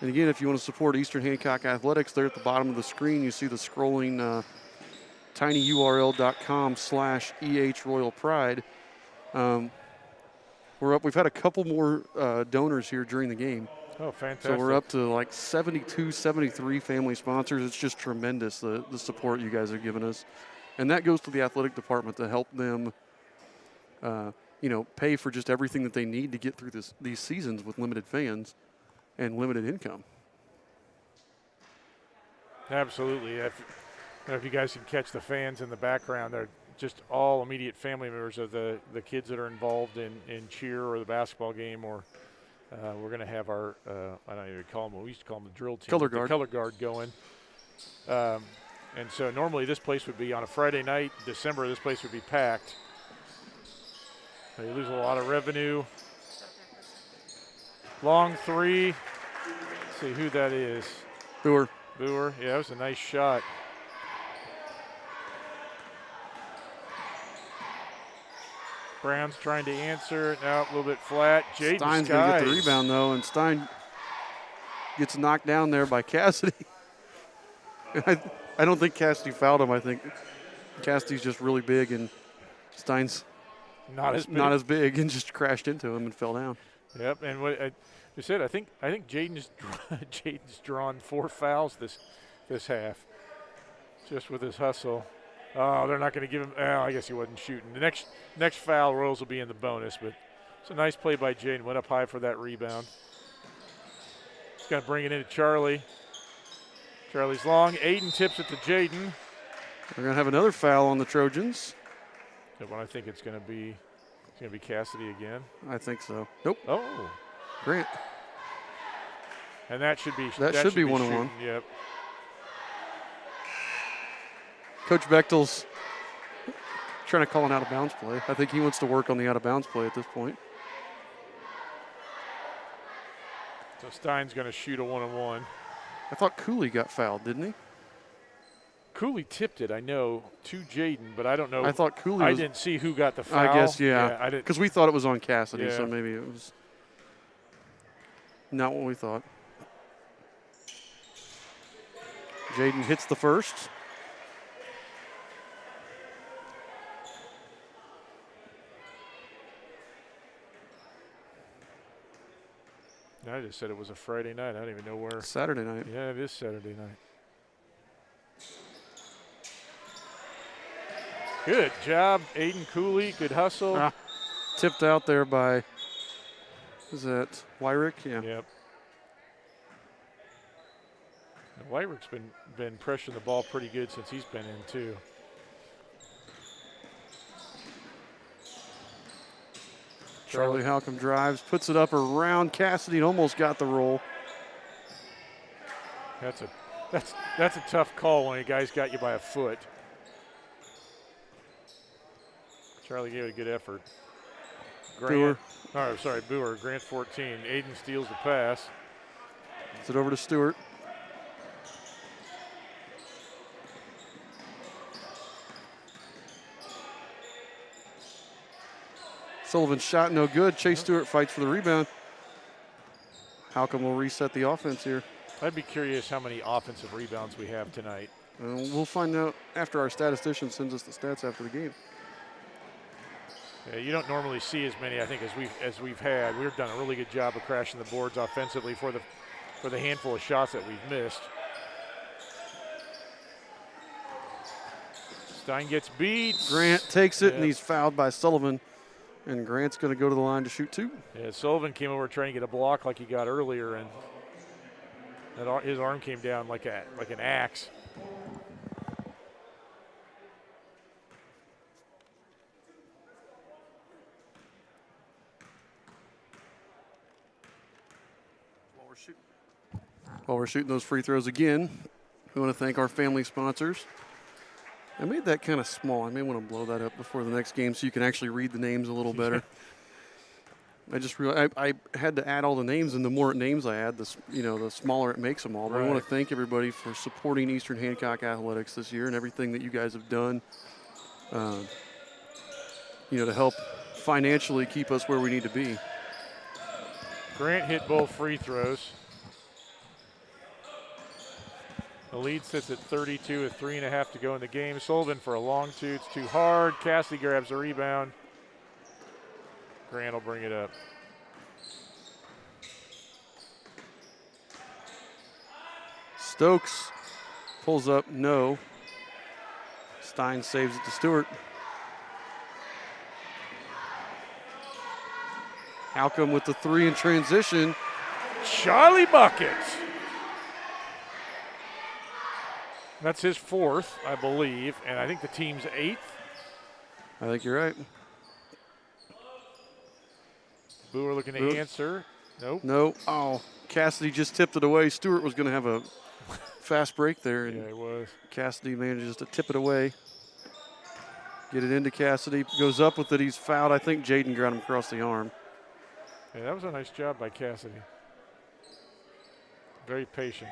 And again, if you want to support Eastern Hancock Athletics, there at the bottom of the screen, you see the scrolling tinyurl.com/EHRoyalPride. We've had a couple more donors here during the game. Oh, fantastic. So we're up to like 72, 73 family sponsors. It's just tremendous, the support you guys are giving us. And that goes to the athletic department to help them, pay for just everything that they need to get through these seasons with limited fans and limited income. Absolutely. If you guys can catch the fans in the background, they're just all immediate family members of the kids that are involved in cheer or the basketball game, or we're going to have our, I don't even call them, we used to call them the drill team. Color guard. The color guard going. And so normally this place would be on a Friday night, December, this place would be packed. You lose a lot of revenue. Long 3, Let's see who that is. Brewer. Boer. Yeah, that was a nice shot. Brown's trying to answer. Now a little bit flat. Jaden Stein's going to get the rebound, though, and Stein gets knocked down there by Cassidy. I don't think Cassidy fouled him. I think Cassidy's just really big, and Stein's not as big and just crashed into him and fell down. Yep, and what I said, I think Jaden's drawn 4 fouls this half, just with his hustle. Oh, they're not going to give him. Oh, I guess he wasn't shooting. The next foul, Royals will be in the bonus, but it's a nice play by Jaden. Went up high for that rebound. He's going to bring it into Charlie. Charlie's long. Aiden tips it to Jaden. We're going to have another foul on the Trojans. That one, I think it's going to be Cassidy again. I think so. Nope. Oh, Grant. And that should be 1-on-1. Yep. Coach Bechtel's trying to call an out-of-bounds play. I think he wants to work on the out-of-bounds play at this point. So Stein's going to shoot a 1-on-1. I thought Cooley got fouled, didn't he? Cooley tipped it, I know, to Jaden, but I don't know. I thought Cooley I didn't see who got the foul. I guess, yeah. I didn't. Because we thought it was on Cassidy, Yeah. so maybe it was not what we thought. Jaden hits the first. I just said it was a Friday night. I don't even know where. Saturday night. Yeah, it is Saturday night. Good job, Aiden Cooley. Good hustle. Tipped out there by, is that Wyrick? Yeah. Yep. And Wyrick's been pressuring the ball pretty good since he's been in too. Charlie Halcomb drives, puts it up around Cassidy, and almost got the roll. That's a tough call when a guy's got you by a foot. Charlie gave it a good effort. Brewer. Oh, sorry, Boer. Grant 14. Aiden steals the pass. Puts it over to Stewart. Sullivan's shot no good. Chase Stewart fights for the rebound. Halcomb will reset the offense here. I'd be curious how many offensive rebounds we have tonight. We'll find out after our statistician sends us the stats after the game. Yeah, you don't normally see as many, I think, as we've had. We've done a really good job of crashing the boards offensively for the handful of shots that we've missed. Stein gets beat. Grant takes it, and he's fouled by Sullivan. And Grant's going to go to the line to shoot 2. Yeah, Sullivan came over trying to get a block like he got earlier, and his arm came down like an axe. While we're shooting those free throws again, we want to thank our family sponsors. I made that kind of small. I may want to blow that up before the next game so you can actually read the names a little better. I just realized I had to add all the names, and the more names I add, the smaller it makes them all. But I want to thank everybody for supporting Eastern Hancock Athletics this year and everything that you guys have done, to help financially keep us where we need to be. Grant hit both free throws. The lead sits at 32 with 3.5 to go in the game. Sullivan for a long 2. It's too hard. Cassidy grabs a rebound. Grant will bring it up. Stokes pulls up, no. Stein saves it to Stewart. Halcomb with the 3 in transition. Charlie buckets. That's his 4th, I believe, and I think the team's 8th. I think you're right. Boer looking to answer. Nope. No. Oh, Cassidy just tipped it away. Stewart was going to have a fast break there. And yeah, it was. Cassidy manages to tip it away. Get it into Cassidy. Goes up with it. He's fouled. I think Jaden got him across the arm. Yeah, that was a nice job by Cassidy. Very patient.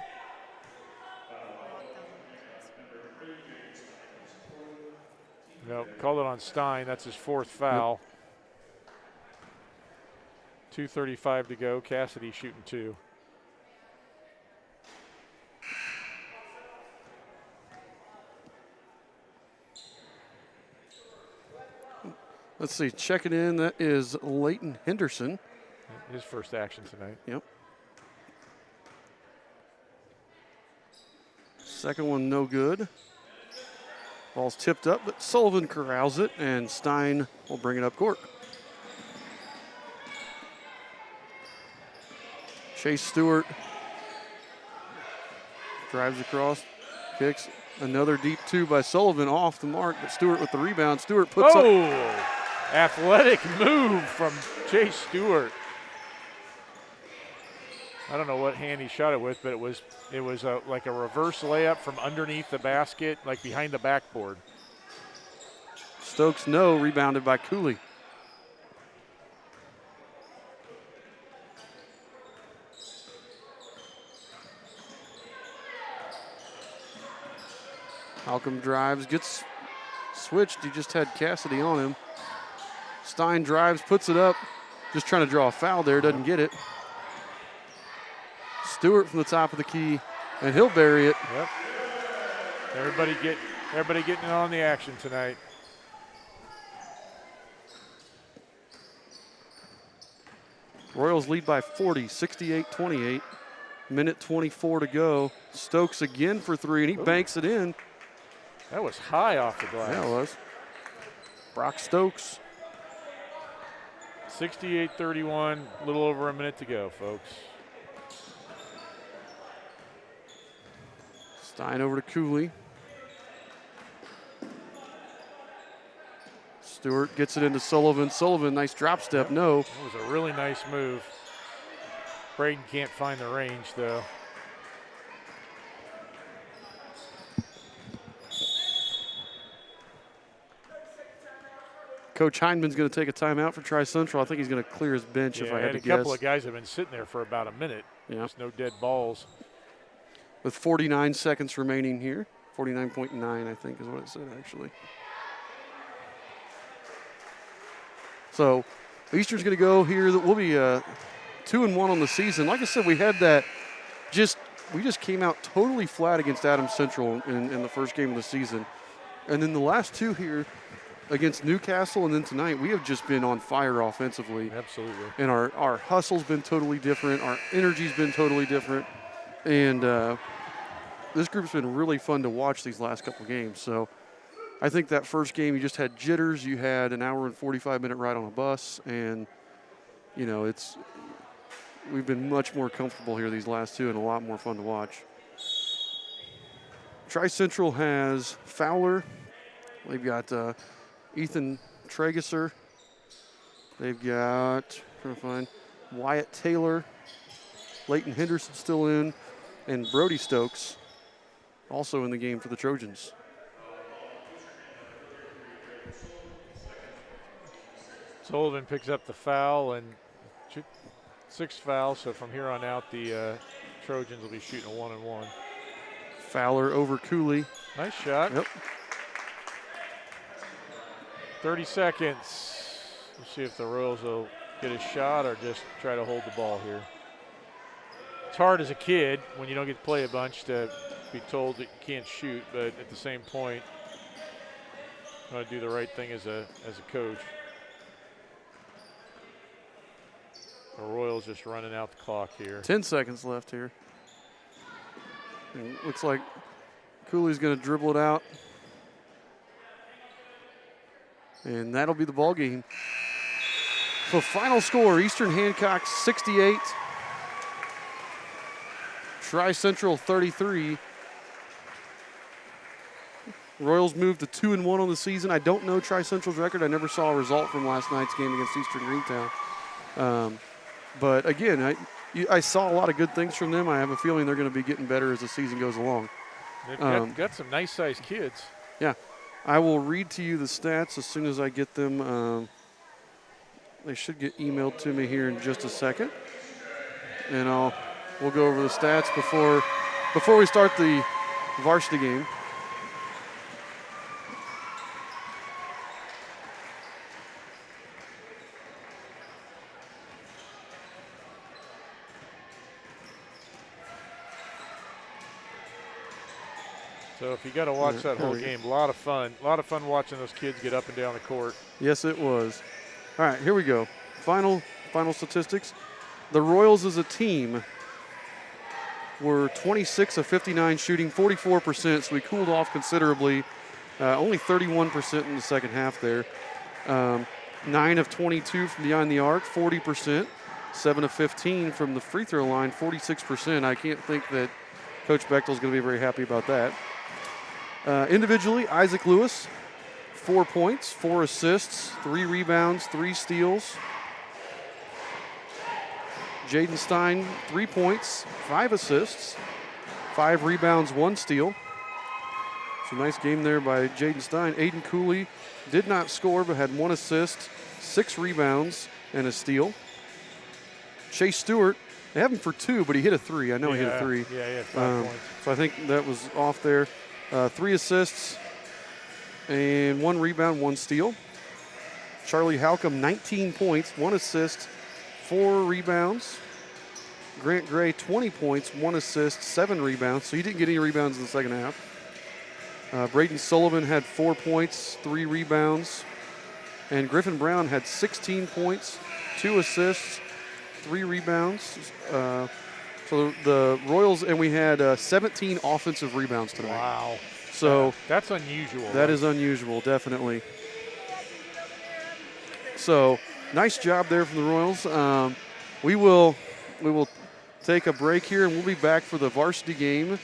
No, called it on Stein. That's his 4th foul. Yep. 2:35 to go. Cassidy shooting 2. Let's see, checking in, that is Leighton Henderson. His first action tonight. Yep. Second one, no good. Ball's tipped up, but Sullivan corrals it, and Stein will bring it up court. Chase Stewart drives across, kicks. Another deep 2 by Sullivan off the mark, but Stewart with the rebound. Stewart puts up. Athletic move from Chase Stewart. I don't know what hand he shot it with, but it was like a reverse layup from underneath the basket, like behind the backboard. Stokes, no, rebounded by Cooley. Malcolm drives, gets switched. He just had Cassidy on him. Stein drives, puts it up. Just trying to draw a foul there, doesn't get it. Stewart from the top of the key, and he'll bury it. Yep. Everybody getting on the action tonight. Royals lead by 40, 68-28. Minute 24 to go. Stokes again for 3, and he banks it in. That was high off the glass. Yeah, it was. Brock Stokes. 68-31, a little over a minute to go, folks. Stein over to Cooley. Stewart gets it into Sullivan. Sullivan, nice drop step, no. That was a really nice move. Braden can't find the range, though. Coach Hindman's going to take a timeout for Tri-Central. I think he's going to clear his bench if I had to guess. A couple of guys have been sitting there for about a minute. Yeah. There's no dead balls. With 49 seconds remaining here. 49.9, I think is what it said, actually. So Eastern's going to go here. We'll be 2-1 on the season. Like I said, we had that we just came out totally flat against Adams Central in the first game of the season. And then the last 2 here against Newcastle and then tonight, we have just been on fire offensively. Absolutely. And our hustle's been totally different. Our energy's been totally different. And this group's been really fun to watch these last couple games. So I think that first game, you just had jitters. You had an hour and 45-minute ride on a bus. And, you know, we've been much more comfortable here these last 2 and a lot more fun to watch. Tri-Central has Fowler. They've got Ethan Tragesser. They've got, trying to find, Wyatt Taylor. Leighton Henderson still in. And Brody Stokes also in the game for the Trojans. Sullivan picks up the foul and 6 fouls. So from here on out, the Trojans will be shooting a 1-and-1. Fowler over Cooley. Nice shot. Yep. 30 seconds. We'll see if the Royals will get a shot or just try to hold the ball here. It's hard as a kid when you don't get to play a bunch to be told that you can't shoot, but at the same point, you want to do the right thing as a coach. The Royals just running out the clock here. 10 seconds left here. And looks like Cooley's going to dribble it out. And that'll be the ball game. So final score, Eastern Hancock 68. Tri-Central 33. Royals moved to 2-1 on the season. I don't know Tri-Central's record. I never saw a result from last night's game against Eastern Greentown. But again, I saw a lot of good things from them. I have a feeling they're going to be getting better as the season goes along. They've got some nice-sized kids. Yeah. I will read to you the stats as soon as I get them. They should get emailed to me here in just a second. And I'll we'll go over the stats before we start the varsity game. So if you got to watch that whole game, a lot of fun watching those kids get up and down the court. Yes, it was. All right, here we go. Final statistics. The Royals as a team were 26 of 59 shooting, 44%, so we cooled off considerably. Only 31% in the second half there. 9 of 22 from behind the arc, 40%. 7 of 15 from the free throw line, 46%. I can't think that Coach Bechtel's going to be very happy about that. Individually, Isaac Lewis, 4 points, 4 assists, 3 rebounds, 3 steals. Jaden Stein, 3 points, 5 assists, 5 rebounds, 1 steal. So nice game there by Jaden Stein. Aiden Cooley did not score but had 1 assist, 6 rebounds, and a steal. Chase Stewart, they have him for 2, but he hit a 3. I know he hit a 3. Yeah, he had 5 points. So I think that was off there. 3 assists and 1 rebound, 1 steal. Charlie Halcomb, 19 points, 1 assist, 4 rebounds. Grant Gray, 20 points, 1 assist, 7 rebounds. So he didn't get any rebounds in the second half. Braden Sullivan had 4 points, 3 rebounds. And Griffin Brown had 16 points, 2 assists, 3 rebounds. So the Royals, and we had 17 offensive rebounds tonight. Wow. So that's unusual. That is unusual, definitely. So nice job there from the Royals. We will take a break here, and we'll be back for the varsity game